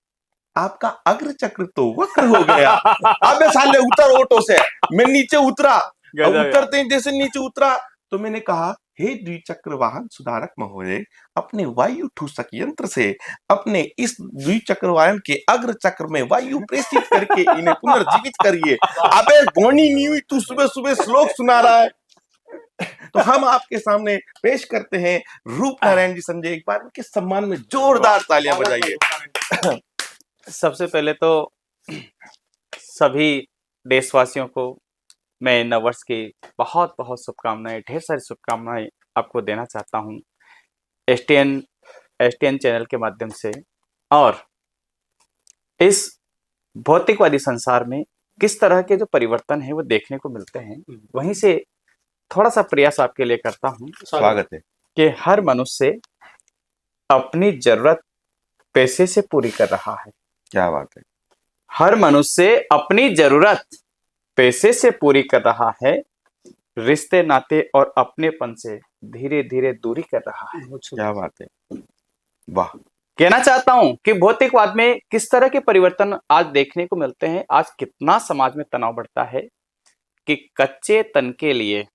Speaker 1: आपका अग्र चक्र तो वक्र हो गया। अबे साले उतर ऑटो से। मैं नीचे उतरा। अब
Speaker 2: गजब यार।
Speaker 1: उतरते ही जैसे नीचे उतरा तो मैंने कहा, हे द्विचक्र वाहन सुधारक महोदय, अपने वायु ठूसक यंत्र से अपने इस द्विचक्र वाहन के अग्र चक्र में वायु प्रेषित करके इन्हें पुनर्जीवित करिए। अबे बोनी नहीं हुई, तू सुबह सुबह श्लोक सुना रहा है। तो हम आपके सामने पेश करते हैं रूप नारायण जी संजय। एक बार उनके सम्मान में जोरदार तालियां बजाइए।
Speaker 2: सबसे पहले तो सभी देशवासियों को मैं नववर्ष की बहुत बहुत शुभकामनाएं, ढेर सारी शुभकामनाएं आपको देना चाहता हूं एसटीएन चैनल के माध्यम से। और इस भौतिकवादी संसार में किस तरह के जो परिवर्तन है वो देखने को मिलते हैं, वहीं से थोड़ा सा प्रयास आपके लिए करता हूं
Speaker 1: स्वागत है।
Speaker 2: कि हर मनुष्य अपनी जरूरत पैसे से पूरी कर रहा है।
Speaker 1: क्या बात है।
Speaker 2: हर मनुष्य अपनी जरूरत पैसे से पूरी कर रहा है, रिश्ते नाते और अपनेपन से धीरे धीरे दूरी कर रहा है।
Speaker 1: क्या बात है। वाह।
Speaker 2: कहना चाहता हूं कि भौतिकवाद में किस तरह के परिवर्तन आज देखने को मिलते हैं। आज कितना समाज में तनाव बढ़ता है कि कच्चे तन के लिए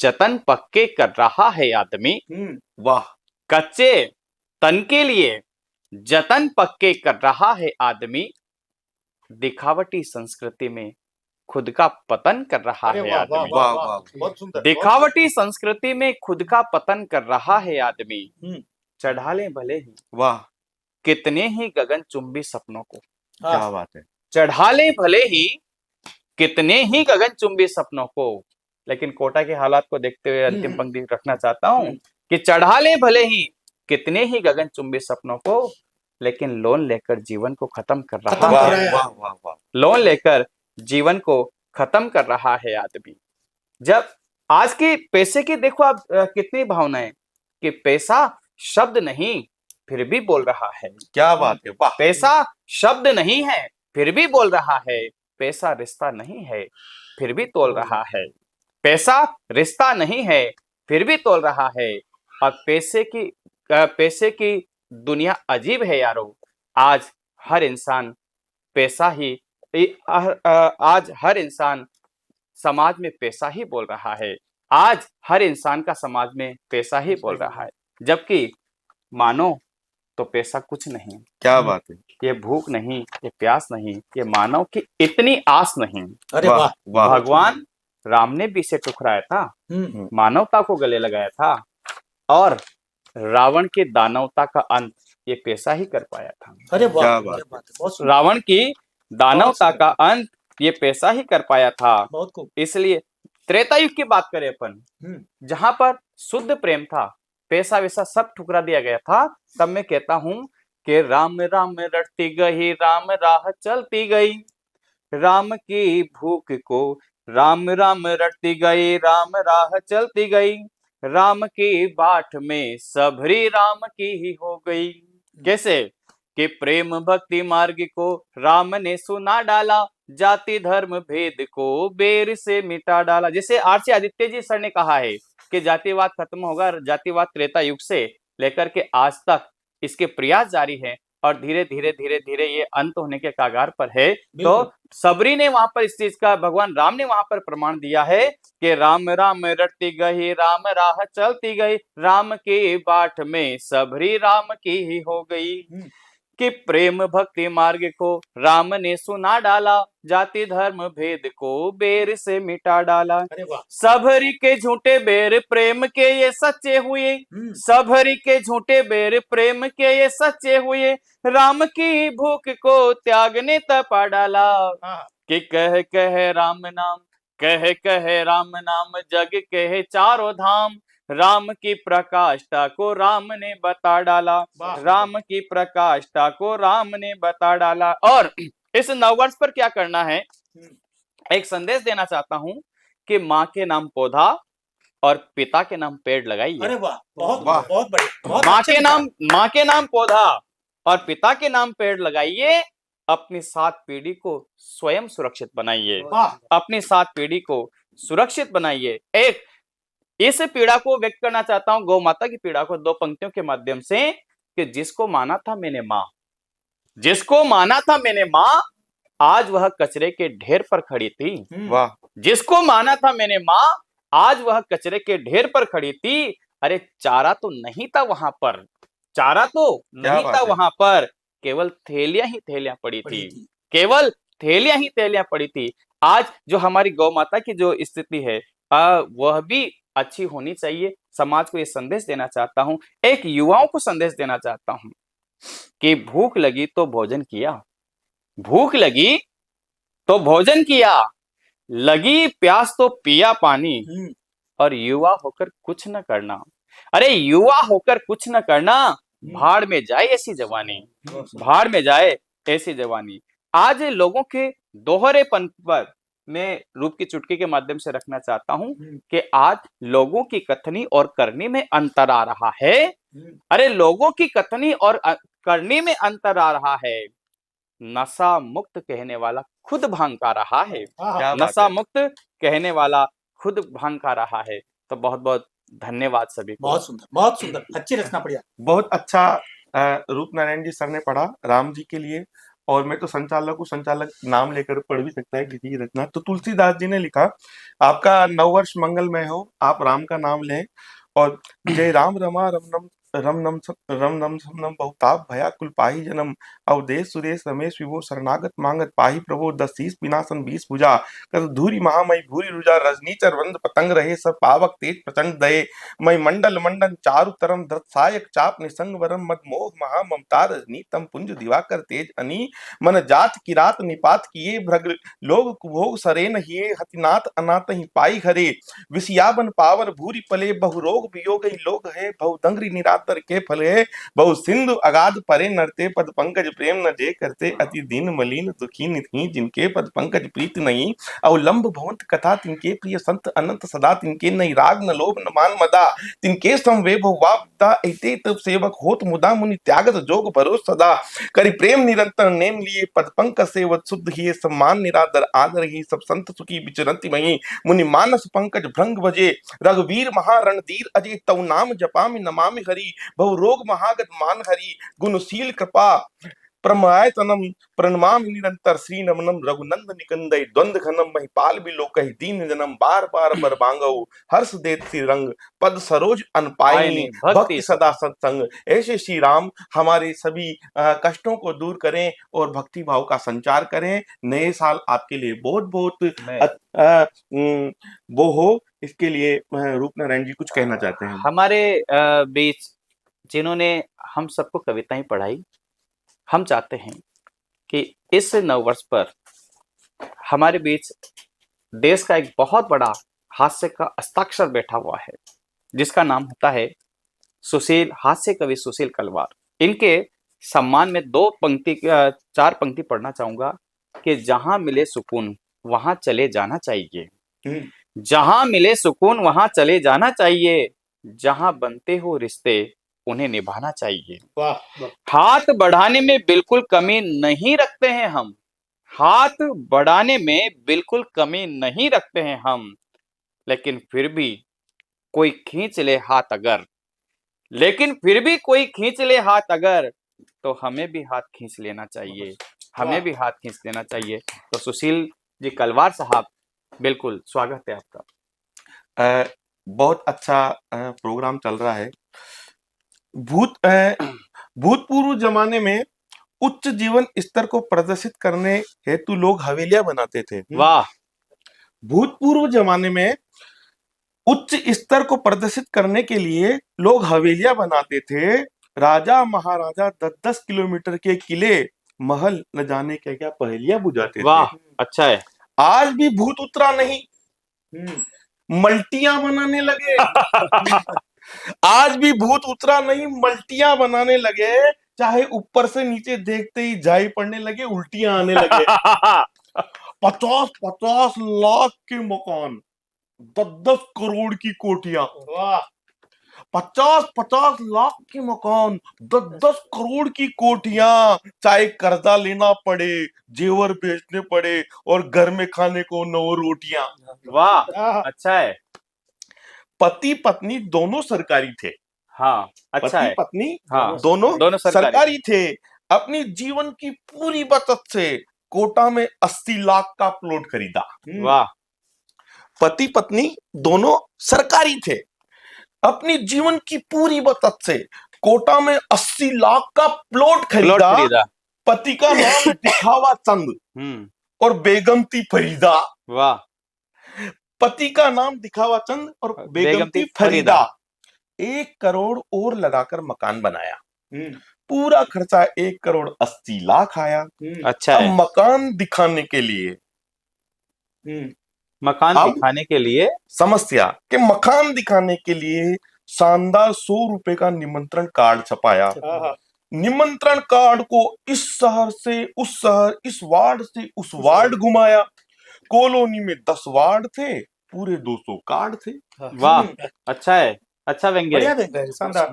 Speaker 2: जतन पक्के कर रहा है आदमी।
Speaker 1: वाह।
Speaker 2: कच्चे तन के लिए जतन पक्के कर रहा है आदमी, दिखावटी संस्कृति में खुद का पतन कर रहा है आदमी।
Speaker 1: वाह वाह, बहुत सुंदर।
Speaker 2: दिखावटी संस्कृति में खुद का पतन कर रहा है आदमी, चढ़ा ले भले ही
Speaker 1: वाह।
Speaker 2: कितने ही गगनचुंबी सपनों को,
Speaker 1: क्या बात है।
Speaker 2: चढ़ा ले भले ही कितने ही गगनचुंबी सपनों को, लेकिन कोटा के हालात को देखते हुए अंतिम पंक्ति रखना चाहता हूं कि चढ़ा ले भले ही कितने ही गगनचुंबी सपनों को, लेकिन लोन लेकर जीवन को खत्म कर रहा
Speaker 3: खत्म
Speaker 2: है।
Speaker 3: कर रहा है।
Speaker 1: वाह वाह वाह।
Speaker 2: लोन लेकर जीवन को खत्म कर रहा है आदमी। जब आज की पैसे की देखो आप कितनी भावनाएं, कि पैसा शब्द नहीं फिर भी बोल रहा है।
Speaker 1: क्या बात है, वाह।
Speaker 2: पैसा शब्द नहीं है फिर भी बोल रहा है। पैसा रिश्ता नहीं है फिर भी तोल रहा है। पैसा रिश्ता नहीं है फिर भी तोल रहा है। और पैसे की दुनिया अजीब है यारो। आज हर इंसान पैसा ही आज हर इंसान समाज में पैसा ही बोल रहा है। आज हर इंसान का समाज में पैसा ही बोल रहा है, जबकि मानो तो पैसा कुछ नहीं।
Speaker 1: क्या बात है।
Speaker 2: ये भूख नहीं, ये प्यास नहीं, ये मानव की इतनी आस नहीं।
Speaker 3: अरे वाह।
Speaker 1: वाह।
Speaker 2: भगवान राम ने भी इसे ठुकराया था,
Speaker 3: हम्म।
Speaker 2: मानवता को गले लगाया था, और रावण की दानवता का अंत ये पैसा ही कर पाया था।
Speaker 3: अरे वाह,
Speaker 1: क्या बात
Speaker 3: क्या बात है, बहुत सुंदर,
Speaker 2: रावण की दानवता का अंत ये पैसा ही कर पाया था।
Speaker 3: बहुत खूब।
Speaker 2: इसलिए त्रेता युग की बात करें अपन, जहां पर शुद्ध प्रेम था, पैसा वैसा सब ठुकरा दिया गया था, तब मैं कहता हूं कि राम राम रटती गई, राम राह चलती गई, राम की भूख को राम राम रटती गई, राम राह चलती गई, राम की बाट में सबरी राम की ही हो गई। कैसे कि प्रेम भक्ति मार्ग को राम ने सुना डाला, जाति धर्म भेद को बेर से मिटा डाला। जैसे आरसी आदित्य जी सर ने कहा है कि जातिवाद खत्म होगा, जातिवाद त्रेता युग से लेकर के आज तक इसके प्रयास जारी है, और धीरे धीरे धीरे धीरे ये अंत होने के कगार पर है। तो सबरी ने वहां पर इस चीज का, भगवान राम ने वहां पर प्रमाण दिया है कि राम राम रटती गई, राम राह चलती गई, राम की बाट में सबरी राम की ही हो गई। कि प्रेम भक्ति मार्ग को राम ने सुना डाला, जाति धर्म भेद को बेर से मिटा डाला।
Speaker 3: अरे वाह।
Speaker 2: सबरी के झूठे बेर प्रेम के ये सच्चे हुए, सबरी के झूठे बेर प्रेम के ये सच्चे हुए, राम की भूख को त्याग ने तपा डाला। कि कह कह राम नाम, कह कह राम नाम, जग कहे चारों धाम, राम की प्रकाष्ठा को राम ने बता डाला, राम की प्रकाष्ठा को राम ने बता डाला। और इस नववर्ष पर क्या करना है, एक संदेश देना चाहता हूं कि माँ के नाम पौधा और पिता के नाम पेड़ लगाइए।
Speaker 3: अरे वाह, बहुत
Speaker 1: वाह।
Speaker 3: बहुत बढ़िया।
Speaker 2: माँ के नाम पौधा और पिता के नाम पेड़ लगाइए। अपनी 7 पीढ़ी को स्वयं सुरक्षित बनाइए, अपनी 7 पीढ़ी को सुरक्षित बनाइए। एक इस पीड़ा को व्यक्त करना चाहता हूं, गौ माता की पीड़ा को, 2 पंक्तियों के माध्यम से, कि जिसको माना था मैंने मां, जिसको माना था मैंने मां, आज वह कचरे के ढेर पर खड़ी थी।
Speaker 1: वाह।
Speaker 2: जिसको माना था मैंने मां, आज वह कचरे के ढेर पर खड़ी थी। अरे चारा तो नहीं था वहां पर, चारा तो नहीं था वहां पर, केवल थैलियां ही थैलियां पड़ी थी, केवल थैलियां ही थैलियां पड़ी थी। आज जो हमारी गौ माता की जो स्थिति है वह भी अच्छी होनी चाहिए। समाज को ये संदेश देना चाहता हूं, एक युवाओं को संदेश देना चाहता हूं कि भूख लगी तो भोजन किया, भूख लगी तो भोजन किया, लगी प्यास तो पिया पानी, और युवा होकर कुछ न करना। अरे युवा होकर कुछ न करना, भाड़ में जाए ऐसी जवानी, भाड़ में जाए ऐसी जवानी। आज लोगों के दोहरेपन पर मैं रूप की चुटकी के माध्यम से रखना चाहता हूं कि आज लोगों की कथनी और करनी में अंतर आ रहा है। अरे लोगों की कथनी और करनी में अंतर आ रहा है। नशा मुक्त कहने वाला खुद भांग खा रहा है, नशा मुक्त कहने वाला खुद भांग खा रहा है। तो बहुत बहुत धन्यवाद सभी को।
Speaker 3: बहुत सुंदर, बहुत सुंदर, अच्छी रचना पढ़िया।
Speaker 1: बहुत अच्छा रूप नारायण जी सर ने पढ़ा राम जी के लिए, और मैं तो संचालक हूँ, संचालक नाम लेकर पढ़ भी सकता है किसी की रचना। तो तुलसीदास जी ने लिखा, आपका नववर्ष मंगलमय हो, आप राम का नाम लें, और जय राम रमा रमनम रम नम समनम बहुताप भया कुल पाही जन्म अवधेश सुरेश रमेश विभो शरणागत मांगत पाही प्रभो दशीस पिनासन 20 भुजा कर धूरी महामय भूरी रुजा रजनी चरवंद पतंग रहे सब पावक तेज प्रचंड दये मय मंडल मंडन चारु तरम धृत सायक चाप निसंग वरम मद मोह महा ममता रजनी तम पुंज दिवाकर तेज अनी मन जात किरात निपात किए भ्रग लोग कुभोग सरेन हिए हतिनाथ अनाथ ही पाई हरे विषयाबन पावर भूरी पले बहुरोग वियोग ही लोग है बहु दंगरी निरातर के फल है बहु सिंधु अगाध परे नरते पद पंकज प्रेम न जे करते अति दीन मलिन दुखी निधि जिनके पद पंकज प्रीत नहीं अवलंब भवंत कथा तिनके प्रिय संत अनंत सदा तिनके नहीं राग न लोभ न मान मदा तिनके संवे वापदा ऐते तब सेवक होत मुदा मुनि त्यागत जोग भरोस सदा करि प्रेम निरंतर नेम लिए पद पंकज सेवत शुद्ध ही सम्मान निरादर आदर ही सब संत सुखी विचरंति मही मुनि मानस पंकज भृंग भजे रघुवीर महारणधीर अजय तव नाम जपामि नमामि हरि बहु रोग महागत मान हरि गुणशील कृपा प्रमायतनम प्रणमामि निरंतर श्री नमनम रघुनंद निकंदय द्वंद घनम महिपाल बिलोकहि दीन जनम बार बार बर बांगो हर्ष देत सी रंग पद सरोज अनपायिनी भक्ति सदा सत्संग। ऐसे श्री राम हमारे सभी कष्टों को दूर करें और भक्ति भाव का संचार करें। नए साल आपके लिए बहुत बहुत वो हो, इसके लिए रूपनारायण जी कुछ कहना चाहते हैं।
Speaker 2: हमारे बीच जिन्होंने हम सबको कविताएं पढ़ाई, हम चाहते हैं कि इस नववर्ष पर हमारे बीच देश का एक बहुत बड़ा हास्य का हस्ताक्षर बैठा हुआ है, जिसका नाम होता है सुशील, हास्य कवि सुशील कलवार। इनके सम्मान में 4 पंक्ति पढ़ना चाहूंगा कि जहां मिले सुकून वहां चले जाना चाहिए, जहां मिले सुकून वहां चले जाना चाहिए, जहां बनते हो रिश्ते उन्हें निभाना चाहिए।
Speaker 3: वाह।
Speaker 2: हाथ बढ़ाने में बिल्कुल कमी नहीं रखते हैं हम, हाथ बढ़ाने में बिल्कुल कमी नहीं रखते हैं हम, लेकिन फिर भी कोई खींच ले हाथ अगर, लेकिन फिर भी कोई खींच ले हाथ अगर, तो हमें भी हाथ खींच लेना चाहिए, हमें भी हाथ खींच लेना चाहिए। तो सुशील जी कलवार साहब, बिल्कुल स्वागत है आपका।
Speaker 1: बहुत अच्छा प्रोग्राम चल रहा है। भूतपूर्व जमाने में उच्च जीवन स्तर को प्रदर्शित करने हेतु लोग हवेलियां बनाते थे।
Speaker 2: वाह।
Speaker 1: भूतपूर्व जमाने में उच्च स्तर को प्रदर्शित करने के लिए लोग हवेलियां बनाते थे। राजा महाराजा 10-10 किलोमीटर के किले महल न जाने क्या क्या पहेलियां बुझाते थे।
Speaker 2: वाह, अच्छा है।
Speaker 1: आज भी भूत उतरा नहीं, मल्टियां बनाने लगे। आज भी भूत उतरा नहीं, मल्टियां बनाने लगे। चाहे ऊपर से नीचे देखते ही जाई पड़ने लगे, उल्टियां आने लगे। 50-50 लाख के मकान, 10-10 करोड़ की कोठियां। वाह। 50-50 लाख के मकान, 10-10 करोड़ की कोठियां, चाहे कर्जा लेना पड़े, जेवर बेचने पड़े और घर में खाने को 9 रोटियां।
Speaker 2: वाह, अच्छा है।
Speaker 1: पति पत्नी दोनों सरकारी थे।
Speaker 2: हाँ, अच्छा है।
Speaker 1: पति पत्नी
Speaker 2: हाँ,
Speaker 1: दोनों सरकारी थे। अपनी जीवन की पूरी बचत से कोटा में 80 लाख का प्लॉट खरीदा।
Speaker 2: वाह।
Speaker 1: पति पत्नी दोनों सरकारी थे, अपनी जीवन की पूरी बचत से कोटा में 80 लाख का प्लॉट खरीदा। पति का नाम दिखावा चंद और बेगम थी फरीदा।
Speaker 2: वाह।
Speaker 1: पति का नाम दिखावा चंद और बेगम थी फरीदा। 1 करोड़ और लगाकर मकान बनाया। पूरा खर्चा 1 करोड़ 80 लाख आया।
Speaker 2: अच्छा है।
Speaker 1: मकान दिखाने के लिए समस्या कि मकान दिखाने के लिए शानदार 100 रुपए का निमंत्रण कार्ड छपाया। निमंत्रण कार्ड को इस शहर से उस शहर, इस वार्ड से उस वार्ड घुमाया। कॉलोनी में 10 वार्ड थे, पूरे 200 कार्ड थे।
Speaker 2: वाह, अच्छा है। अच्छा व्यंग्य।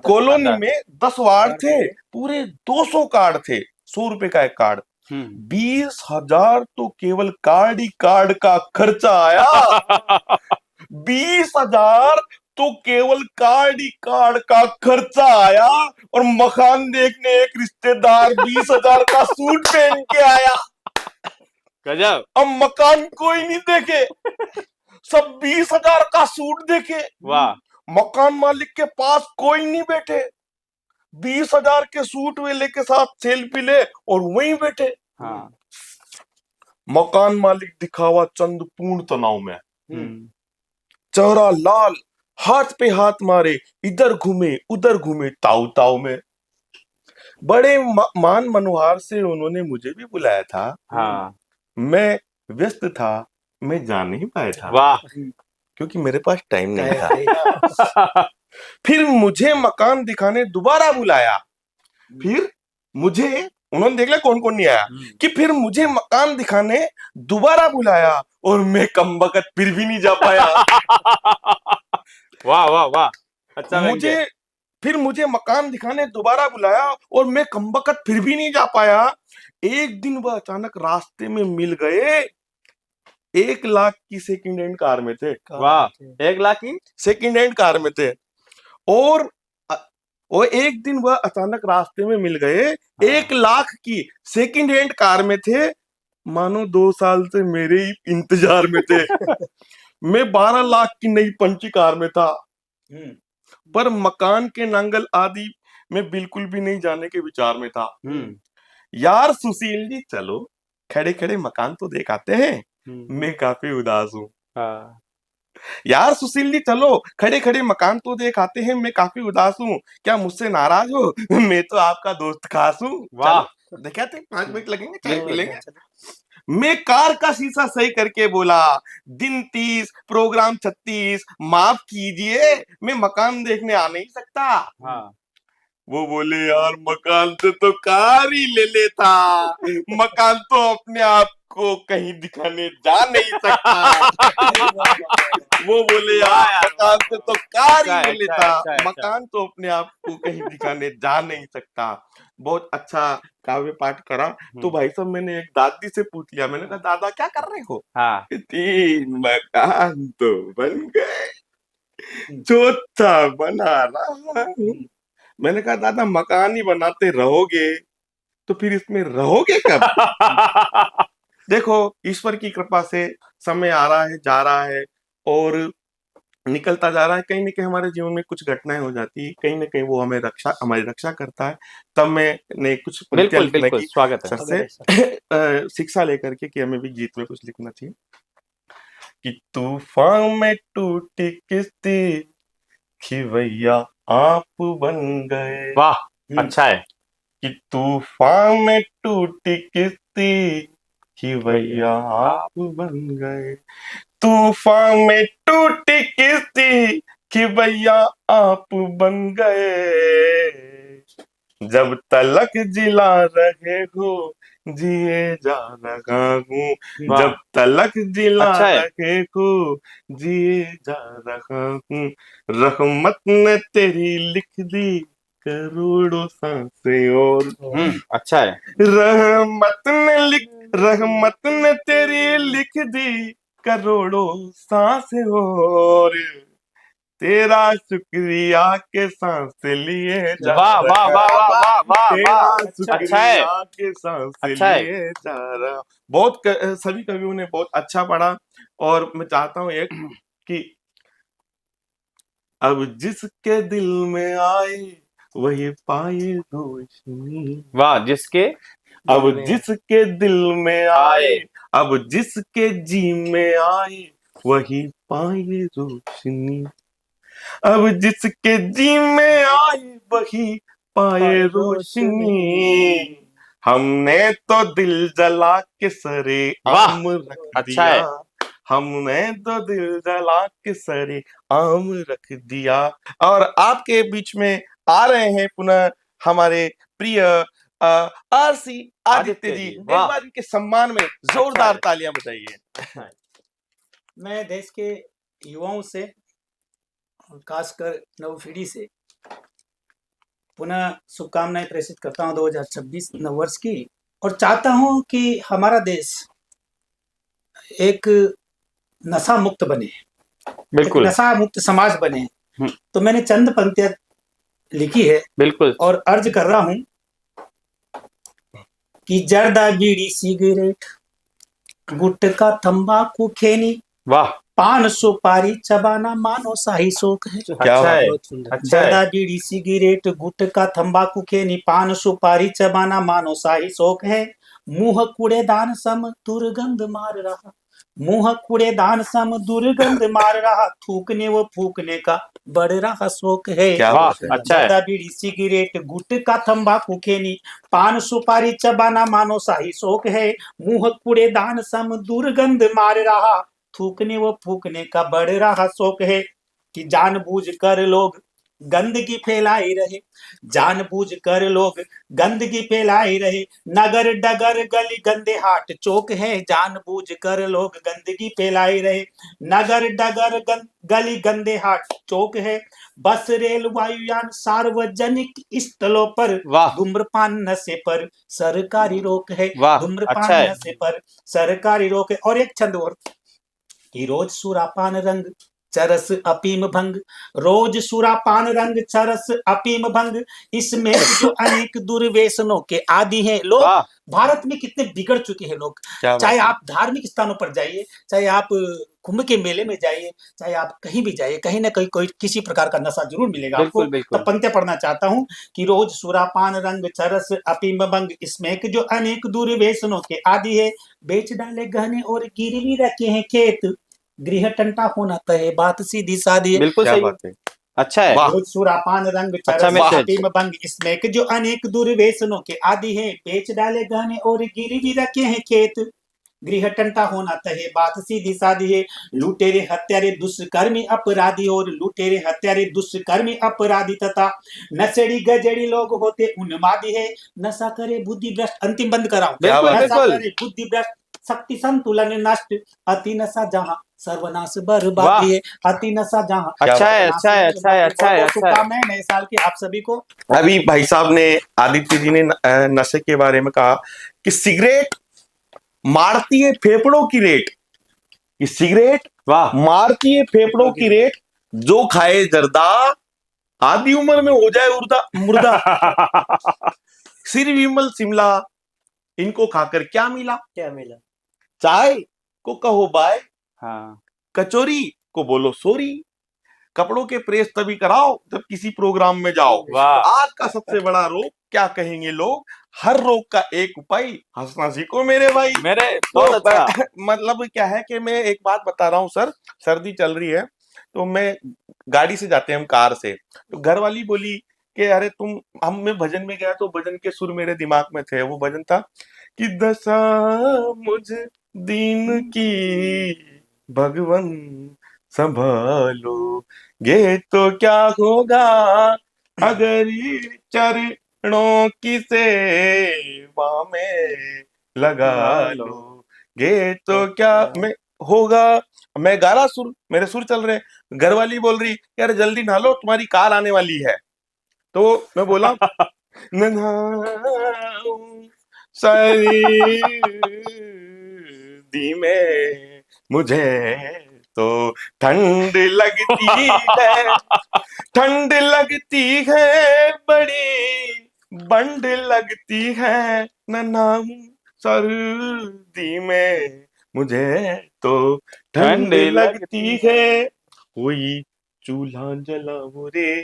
Speaker 1: कॉलोनी में 10 वार्ड थे, पूरे 200 कार्ड थे। 100 रुपए का एक कार्ड। 20,000 तो केवल कार्ड ही कार्ड का खर्चा आया। 20,000 तो केवल कार्ड ही कार्ड का खर्चा आया। और मकान देखने एक रिश्तेदार 20,000 का सूट पहन के आया।
Speaker 2: गजब।
Speaker 1: अब मकान कोई नहीं देखे, सब 20,000 का सूट देखे।
Speaker 2: वाह।
Speaker 1: मकान मालिक के पास कोई नहीं बैठे, 20,000 के सूट वेले के साथ सेल्फी ले और वहीं बैठे।
Speaker 2: हाँ।
Speaker 1: मकान मालिक दिखावा चंद पूर्ण तनाव में,
Speaker 2: हम्म।
Speaker 1: चेहरा लाल, हाथ पे हाथ मारे, इधर घूमे उधर घूमे, ताऊ ताऊ में। बड़े मान मनोहार से उन्होंने मुझे भी बुलाया था।
Speaker 2: हाँ।
Speaker 1: मैं व्यस्त था, मैं जा नहीं पाया था
Speaker 2: वाह।
Speaker 1: क्योंकि मेरे पास टाइम नहीं था। फिर मुझे मकान दिखाने दोबारा बुलाया। फिर मुझे, उन्होंने देख लिया कौन कौन नहीं आया, कि फिर मुझे मकान दिखाने दोबारा बुलाया और मैं कमबख्त फिर भी नहीं जा पाया।
Speaker 2: वाह वाह वाह, अच्छा
Speaker 1: मुझे
Speaker 2: व्यंग्य।
Speaker 1: फिर मुझे मकान दिखाने दोबारा बुलाया और मैं कमबख्त फिर भी नहीं जा पाया। एक दिन वह अचानक रास्ते में मिल गए। 1 लाख की सेकंड हैंड कार में थे।
Speaker 2: वाह, 1 लाख की
Speaker 1: सेकंड हैंड कार में थे और वो एक दिन वह अचानक रास्ते में मिल गए। 1 लाख की सेकंड हैंड कार में थे, मानो 2 साल से मेरे ही इंतजार में थे। मैं 12 लाख की नई पंची कार में था, पर मकान के नांगल आदि में बिल्कुल भी नहीं जाने के विचार में था। यार सुशील जी चलो खड़े खड़े मकान तो देख आते हैं, मैं काफी उदास हूँ।
Speaker 2: हाँ।
Speaker 1: यार सुशील जी चलो खड़े खड़े मकान तो देख आते हैं, मैं काफी उदास हूँ, क्या मुझसे नाराज हो? मैं तो आपका दोस्त खास हूँ।
Speaker 2: वाह।
Speaker 1: देखे आते 5 मिनट लगेंगे, चाय पी लेंगे। मैं कार का शीशा सही करके बोला, दिन 30 प्रोग्राम 36, माफ कीजिए मैं मकान देखने आ नहीं सकता।
Speaker 2: हाँ।
Speaker 1: वो बोले यार मकान से तो कार ही ले लेता, मकान तो अपने आप को कहीं दिखाने जा नहीं सकता। वो बोले यार मकान से तो कार ही ले लेता, मकान तो अपने आप को कहीं दिखाने जा नहीं सकता। बहुत अच्छा काव्य पाठ करा। तो भाई साहब मैंने एक दादी से पूछ लिया, मैंने कहा दादा क्या कर रहे हो?
Speaker 2: हाँ।
Speaker 1: 3 मकान तो बन गए, चौथा बना रहा हूं। मैंने कहा दादा मकान ही बनाते रहोगे तो फिर इसमें रहोगे कब? देखो ईश्वर की कृपा से समय आ रहा है, जा रहा है और निकलता जा रहा है। कहीं ना कहीं हमारे जीवन में कुछ घटनाएं हो जाती है, कहीं ना कहीं वो हमारी रक्षा करता है। तब मैंने कुछ पंक्तियां
Speaker 2: बिल्कुल
Speaker 1: लिखने
Speaker 2: बिल्कुल,
Speaker 1: की
Speaker 2: स्वागत है।
Speaker 1: सर से शिक्षा लेकर के कि हमें भी गीत में कुछ लिखना चाहिए। कि तूफान में टूटी किस्ती खिवैया आप बन गए।
Speaker 2: वाह, अच्छा है।
Speaker 1: कि तूफान में टूटी किस्ती खिवैया आप बन गए, तूफान में टूटी किस्ती खिवैया आप बन गए, जब तलक जिला रहे हो जिए जा रहा हूँ, जब तलक जिला
Speaker 2: अच्छा है।
Speaker 1: रहे हो जिए जा रहा हूँ, रहमत ने तेरी लिख दी करोड़ों सांसें और।
Speaker 2: अच्छा है।
Speaker 1: रहमत ने तेरी लिख दी करोड़ों सांसें और, तेरा शुक्रिया के सांस लिए जा
Speaker 2: वाह वाह
Speaker 1: रहा,
Speaker 2: वाह वाह वाह वाह
Speaker 1: तेरा
Speaker 2: वाह, अच्छा है।
Speaker 1: शुक्रिया के सांस
Speaker 2: अच्छा है।
Speaker 1: लिए जा रहा। बहुत सभी कवियों ने बहुत अच्छा पढ़ा और मैं चाहता हूँ एक कि अब जिसके दिल में आए वही पाए रोशनी।
Speaker 2: वाह, जिसके
Speaker 1: अब जिसके दिल में आए, अब जिसके जी में आए वही पाए रोशनी। अब जिसके जी में आए वही पाए रोशनी, हमने तो दिल जला के सरे आम रख
Speaker 2: अच्छा
Speaker 1: दिया,
Speaker 2: है।
Speaker 1: हमने तो दिल जला के सरे आम रख दिया। और आपके बीच में आ रहे हैं पुनः हमारे प्रिय आरसी आदित्य जी। एक
Speaker 2: वाह।
Speaker 1: बार इनके सम्मान में जोरदार तालियां बजाइए।
Speaker 3: मैं देश के युवाओं से और खासकर नवपीढ़ी से पुनः शुभकामनाएं प्रेषित करता हूं 2026 नववर्ष की, और चाहता हूं कि हमारा देश एक नशा मुक्त बने,
Speaker 2: बिल्कुल
Speaker 3: एक नशा मुक्त समाज बने। तो मैंने चंद पंक्तियां लिखी है
Speaker 2: बिल्कुल,
Speaker 3: और अर्ज कर रहा हूं कि जर्दा बीड़ी सिगरेट गुटखा तंबाकू खैनी
Speaker 2: वाह
Speaker 3: पान सुपारी चबाना मानो शाही शौक है।
Speaker 1: क्या
Speaker 2: अच्छा
Speaker 1: बात
Speaker 2: है,
Speaker 4: बहुत सुंदर।
Speaker 2: अच्छा है।
Speaker 3: जर्दा बीड़ी सिगरेट गुटखा तंबाकू खेनी पान सुपारी चबाना मानो शाही शौक है। मुंह कूड़ेदान सम दुर्गंध मार रहा, मुंह कूड़ेदान सम दुर्गंध मार रहा, थूकने व फूकने का बढ़ रहा शौक है।
Speaker 1: क्या
Speaker 2: वाह,
Speaker 1: बात है।
Speaker 2: अच्छा है।
Speaker 3: जर्दा बीड़ी सिगरेट गुटखा तंबाकू खेनी पान सुपारी चबाना मानो शाही शौक है। मुंह कूड़ेदान सम दुर्गंध मार रहा, थूकने व फूकने का बढ़ रहा शौक है। कि जानबूझकर लोग गंदगी फैलाए रहे, जानबूझकर लोग गंदगी फैलाए रहे, नगर डगर गली गंदे हाट चौक है। जानबूझकर लोग गंदगी फैलाए रहे, नगर डगर गली गंदे हाट चौक है। बस रेल वायुयान सार्वजनिक स्थलों पर
Speaker 2: वाह
Speaker 3: धूम्रपान नशे पर सरकारी रोक है।
Speaker 2: वाह, अच्छा
Speaker 3: धूम्रपान
Speaker 2: है।
Speaker 3: नशे पर सरकारी रोक है। और एक छंद और कि रोज सुरापान रंग चरस अफीम भंग, रोज सुरापान रंग चरस अफीम भंग, इसमें जो अनेक दुर्व्यसनों के आदि हैं लोग।
Speaker 2: वाह,
Speaker 3: भारत में कितने बिगड़ चुके हैं लोग।
Speaker 1: क्या बात
Speaker 3: चाहे
Speaker 1: है।
Speaker 3: आप धार्मिक स्थानों पर जाइए, चाहे आप कुंभ के मेले में जाइए, चाहे आप कहीं भी जाइए, कहीं ना कहीं कोई किसी प्रकार का नशा जरूर मिलेगा आपको।
Speaker 2: बिल्कुल बिल्कुल।
Speaker 3: तो पंक्तियां पढ़ना चाहता हूं कि रोज सुरापान रंग चरस अफीम भंग, इसमें जो अनेक दुर्व्यसनों के आदि है, बेच डाले गहने और गिरवी रखे हैं खेत, गृह टंटा होना तय बात सीधी सादी है।
Speaker 2: बिल्कुल
Speaker 1: क्या
Speaker 2: सही है।
Speaker 1: बात है।
Speaker 2: अच्छा है।
Speaker 1: वाह।
Speaker 3: रोज सुरापान रंग
Speaker 2: अच्छा
Speaker 3: चरस
Speaker 2: मैसेज।
Speaker 3: अफीम भंग, इसमें जो अनेक दुर्व्यसनों के आदि है, बेच डाले गहने और गिरवी रखे हैं खेत, गृह टंटा होना तय बात सीधी सादी है। लुटेरे हत्यारे दुष्कर्मी अपराधी और लुटेरे हत्यारे दुष्कर्मी अपराधी तथा नशेड़ी गजेड़ी लोग होते उन्मादी है। नशा करे बुद्धि भ्रष्ट, अंतिम बंद कराऊं।
Speaker 1: क्या
Speaker 2: बिल्कुल
Speaker 1: बात है।
Speaker 3: नशा
Speaker 2: बिल्कुल।
Speaker 3: करे बुद्धि भ्रष्ट, शक्ति संतुलन नष्ट, अति नशा जहां सर्वनाश
Speaker 2: वाह,
Speaker 3: बर्बादी है। अति नशा जहां
Speaker 2: अच्छा है,
Speaker 3: सर्वनाश
Speaker 2: अच्छा है, अच्छा है, अच्छा है,
Speaker 3: बहुत
Speaker 2: अच्छा है।
Speaker 3: शुभकामनाएं नए साल की आप सभी को।
Speaker 1: अभी भाई साहब ने, आदित्य जी ने नशे के बारे में कहा कि सिगरेट मारती है फेफड़ों की रेट, कि सिगरेट
Speaker 2: वाह,
Speaker 1: मारती है फेफड़ों की रेट, जो खाए जर्दा आधी उम्र में हो जाए मुर्दा। सिर विमल शिमला, इनको खाकर क्या मिला,
Speaker 4: क्या मिला?
Speaker 1: चाय को कहो बाय,
Speaker 2: हाँ,
Speaker 1: कचोरी को बोलो सॉरी, कपड़ों के प्रेस तभी कराओ जब किसी प्रोग्राम में जाओ।
Speaker 2: वाह,
Speaker 1: आज का सबसे बड़ा रोग क्या कहेंगे लोग, हर रोग का एक उपाय, हंसना सीखो मेरे भाई।
Speaker 2: मेरे
Speaker 1: तो
Speaker 2: बहुत अच्छा।
Speaker 1: मतलब क्या है कि मैं एक बात बता रहा हूँ सर, सर्दी चल रही है तो मैं गाड़ी से जाते हैं हम कार से, तो घर वाली बोली कि अरे तुम, हम मैं भजन में गया तो भजन के सुर मेरे दिमाग में थे, वो भजन था कि दशा मुझ दीन की भगवन संभालो, ये तो क्या होगा अगर ये चरणों की सेवा में लगा लो, ये तो क्या मैं होगा। मैं गा रहा सुर, मेरे सुर चल रहे, घर वाली बोल रही यार जल्दी नहा लो तुम्हारी कार आने वाली है। तो मैं बोला नन्हाऊं सर्दी में मुझे तो ठंड लगती है, ठंड लगती है बड़ी बंड लगती है, नन्हाऊं सर्दी में मुझे तो ठंड लगती है, कोई चूल्हा जलाओ रे,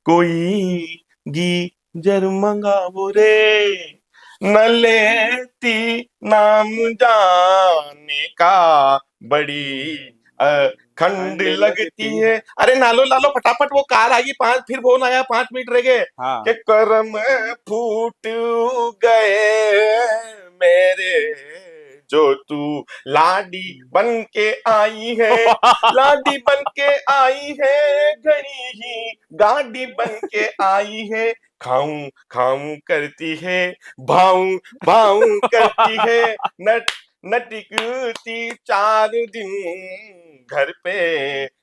Speaker 1: कोई गीजर मंगाओ रे, न लेती नाम जाने का बड़ी खंड लगती है। अरे नालो लालो फटाफट, वो कार आई, फिर फोन आया 5 मिनट रह गए
Speaker 2: हाँ,
Speaker 1: कि करम फूट गए मेरे, जो तू लाडी बन के आई है, लाडी बन के आई है, घड़ी ही गाड़ी बन के आई है, खाऊं खाऊं करती है, भाऊं भाऊं करती है, नट नटिकती 4 दिन घर पे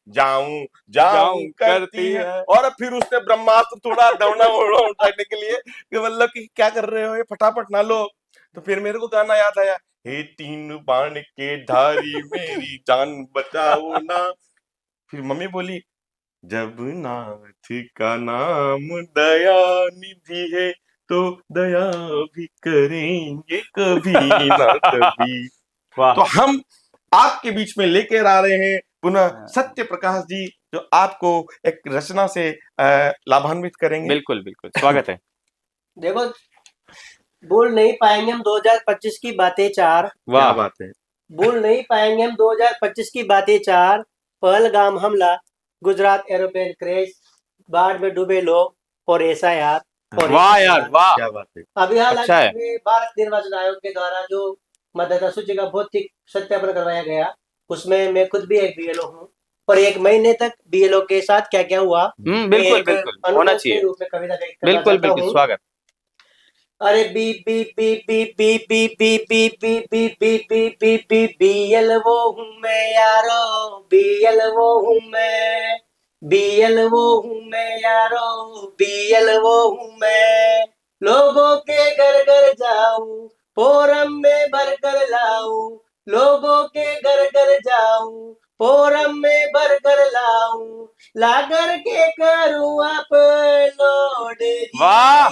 Speaker 1: जाऊं जाऊं करती है। और फिर उसने ब्रह्मास्त्र थोड़ा दौड़ना उठाने के लिए कि मतलब कि क्या कर रहे हो ये, फटाफट ना लो। तो फिर मेरे को गाना याद आया, हे 3 बाण के धारी मेरी जान बचाओ ना। फिर मम्मी बोली जब नाथ का नाम दया निधि है तो दया भी करेंगे कभी ना कभी।
Speaker 2: वाह,
Speaker 1: तो हम आपके बीच में लेकर आ रहे हैं पुनः सत्य प्रकाश जी जो आपको एक रचना से लाभान्वित करेंगे।
Speaker 2: बिल्कुल बिल्कुल, स्वागत है।
Speaker 4: देखो, भूल नहीं पाएंगे हम 2025 की बातें चार।
Speaker 1: क्या
Speaker 2: वाह,
Speaker 1: बात है।
Speaker 4: भूल नहीं पाएंगे हम 2025 की बातें चार। पहलगाम हमला, गुजरात एरोप्लेन क्रैश, बाढ़ में डूबे लोग और ऐसा यार और
Speaker 2: वाह
Speaker 4: ऐसा
Speaker 2: यार, वाह,
Speaker 1: क्या बात है।
Speaker 4: अभी हालांकि
Speaker 2: अच्छा है।
Speaker 4: में भारत निर्वाचन आयोग के द्वारा जो मतदाता सूची का भौतिक सत्यापन करवाया गया, उसमें मैं खुद भी एक बीएलओ हूँ और एक महीने तक बीएलओ के साथ क्या क्या हुआ
Speaker 2: बिल्कुल
Speaker 4: एक
Speaker 2: बिल्कुल, होना
Speaker 4: अनुभव के
Speaker 2: चाहिए।
Speaker 4: रूप में कविता व्यक्त करना
Speaker 2: बिल्कुल
Speaker 4: चाहता
Speaker 2: बिल्कुल,
Speaker 4: हूँ।
Speaker 2: स्वागत।
Speaker 4: अरे B B B B B B B B B B B B B B BL वो हूँ मैं यारो, बीएल वो हूँ मैं, बीएल वो हूँ मैं यारो, बीएल वो हूँ मैं। लोगों के घर घर जाऊं, फोरम में भर कर लाऊं, लोगों के घर घर जाऊं, फोरम में भर कर लाऊं, ला कर के करूं अपलोड जी।
Speaker 2: वाह,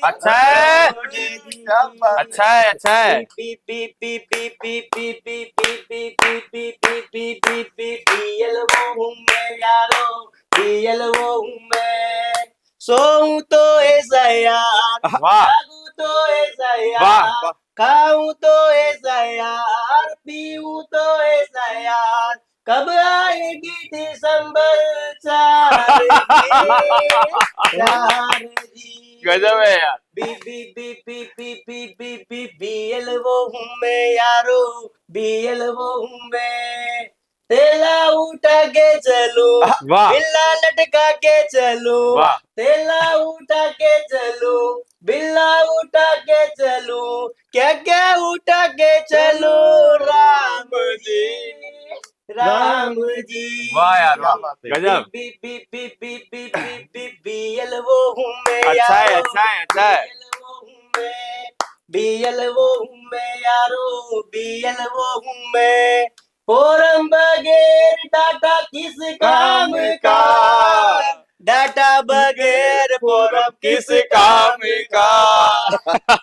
Speaker 2: अच्छा है,
Speaker 4: अपलोड जी।
Speaker 1: क्या बात
Speaker 2: अच्छा है, अच्छा है।
Speaker 4: B B B B B B B B B B B B B B B BL वो हूँ मैं यारो, बीएल वो हूँ मैं। सोऊं तो ऐसा यार,
Speaker 2: वाह
Speaker 4: जागूं तो ऐसा
Speaker 2: वाह
Speaker 4: यार,
Speaker 2: वाह,
Speaker 4: खाऊं तो ऐसा यार, पीऊं तो ऐसा यार, कब आएगी दिसंबर 4 जी।
Speaker 2: गजब है यार।
Speaker 4: B B B B B B B B BL वो हूँ मैं यारो, बीएल वो हूँ मैं। तेला उठा के चलूं,
Speaker 2: वाह
Speaker 4: बिल्ला लटका के चलूं,
Speaker 2: वाह,
Speaker 4: तेला उठा के चलूं, बिल्ला उठा के चलूं, क्या क्या उठा के चलूं, राम जी, राम जी।
Speaker 2: वाह यार, वाह,
Speaker 1: बात है।
Speaker 2: गजब।
Speaker 4: B B B B B B B BL वो हूँ मैं
Speaker 2: अच्छा है,
Speaker 4: यारो,
Speaker 2: अच्छा है, अच्छा है।
Speaker 4: बीएल वो हूँ मैं, बीएल वो हूँ मैं यारो, बीएल वो हूँ मैं। फोरम बगैर डाटा किस काम का, डाटा बगैर फोरम किस काम का,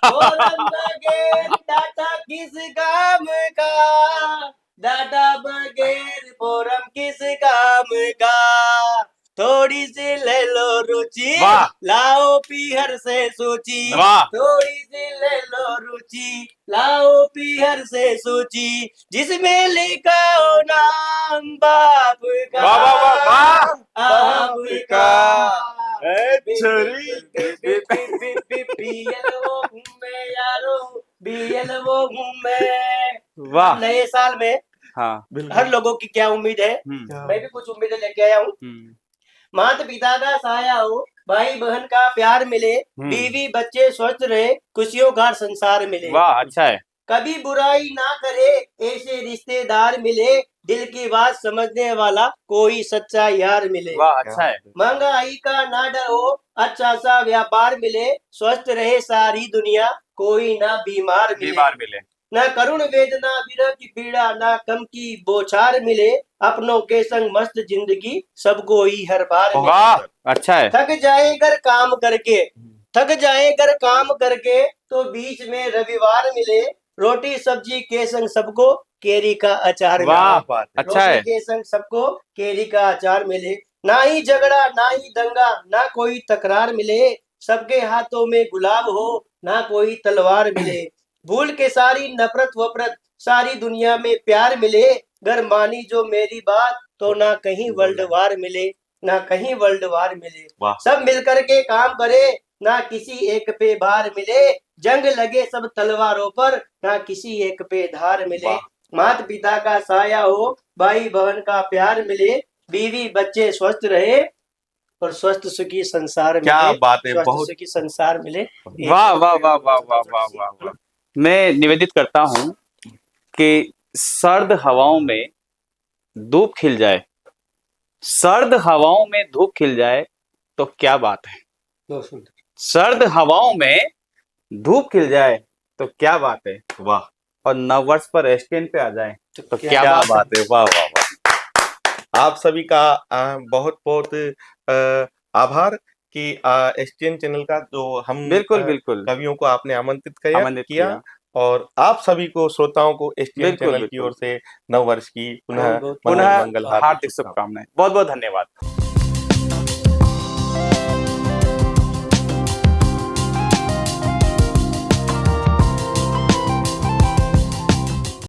Speaker 4: फोरम बगैर डाटा किस काम का, डाटा बगैर फोरम किस काम का। थोड़ी सी ले लो रुचि,
Speaker 2: वाह।
Speaker 4: लाओ पीहर से सूची,
Speaker 2: वाह।
Speaker 4: थोड़ी सी ले लो रुचि, लाओ पीहर से सूची, जिसमें लिखा हो नाम बाप का,
Speaker 2: वाह वाह वाह वाह,
Speaker 4: आपका।
Speaker 1: ए छोरी।
Speaker 4: बीएल वो हूँ मैं यारो, बीएल वो हूँ मैं।
Speaker 2: वाह।
Speaker 4: नए साल में
Speaker 2: हाँ,
Speaker 4: हर लोगों की क्या उम्मीद है, मैं भी कुछ उम्मीदें लेके आया हूँ। माता पिता का साया हो, भाई बहन का प्यार मिले, बीवी बच्चे स्वस्थ रहे, खुशियों का संसार मिले।
Speaker 2: वाह, अच्छा है।
Speaker 4: कभी बुराई ना करे, ऐसे रिश्तेदार मिले, दिल की बात समझने वाला कोई सच्चा यार मिले।
Speaker 2: वाह, अच्छा है।
Speaker 4: महंगाई का ना डर हो, अच्छा सा व्यापार मिले, स्वस्थ रहे सारी दुनिया, कोई ना बीमार मिले।
Speaker 2: बीमार मिले।
Speaker 4: न करुण वेदना विरह की पीड़ा, ना गम की बौछार मिले, अपनों के संग मस्त जिंदगी सबको ही हर बार मिले।
Speaker 2: वाह, अच्छा है।
Speaker 4: थक जाए घर काम करके, थक जाए घर काम करके, तो बीच में रविवार मिले, रोटी सब्जी के संग सबको केरी का अचार
Speaker 2: वाह,
Speaker 4: मिले।
Speaker 1: बात है।
Speaker 2: अच्छा
Speaker 4: रोटी
Speaker 2: है।
Speaker 4: के संग सबको केरी का अचार मिले, ना ही झगड़ा ना ही दंगा, ना कोई तकरार मिले, सबके हाथों में गुलाब हो, ना कोई तलवार मिले। भूल के सारी नफरत वफरत, सारी दुनिया में प्यार मिले, घर मानी जो मेरी बात, तो ना कहीं वर्ल्ड वार मिले, ना कहीं वर्ल्ड वार मिले।
Speaker 1: वाह।
Speaker 4: सब मिलकर के काम करे, ना किसी एक पे भार मिले, जंग लगे सब तलवारों पर, ना किसी एक पे धार मिले।
Speaker 1: वाह।
Speaker 4: माता पिता का साया हो, भाई बहन का प्यार मिले, बीवी बच्चे स्वस्थ रहे और स्वस्थ सुखी संसार मिले।
Speaker 1: क्या बात है।
Speaker 4: स्वस्थ
Speaker 1: बहुत
Speaker 4: सुखी संसार मिले।
Speaker 2: वाह वाह वाह वाह वाह वाह वाह वाह। मैं निवेदित करता हूँ कि सर्द हवाओं में धूप खिल जाए, सर्द हवाओं में धूप खिल जाए तो क्या बात है।
Speaker 4: बहुत सुंदर।
Speaker 2: सर्द हवाओं में धूप खिल जाए तो क्या बात है।
Speaker 1: वाह।
Speaker 2: और नववर्ष पर एसटीएन पे आ जाए तो क्या
Speaker 1: क्या
Speaker 2: बात
Speaker 1: बात है। वाह वाह वाह। आप सभी का बहुत बहुत आभार कि एसटीएन चैनल का जो हम
Speaker 2: बिल्कुल बिल्कुल
Speaker 1: कवियों को आपने आमंत्रित किया
Speaker 2: आमंत्रित किया।
Speaker 1: और आप सभी को श्रोताओं को एसटीएन
Speaker 2: बिल्कुल,
Speaker 1: चैनल की
Speaker 2: बिल्कुल।
Speaker 1: ओर से नव वर्ष की पुनः
Speaker 4: बहुत-
Speaker 2: पुनः
Speaker 1: मंगल
Speaker 2: हार्दिक शुभकामनाएं। बहुत बहुत धन्यवाद।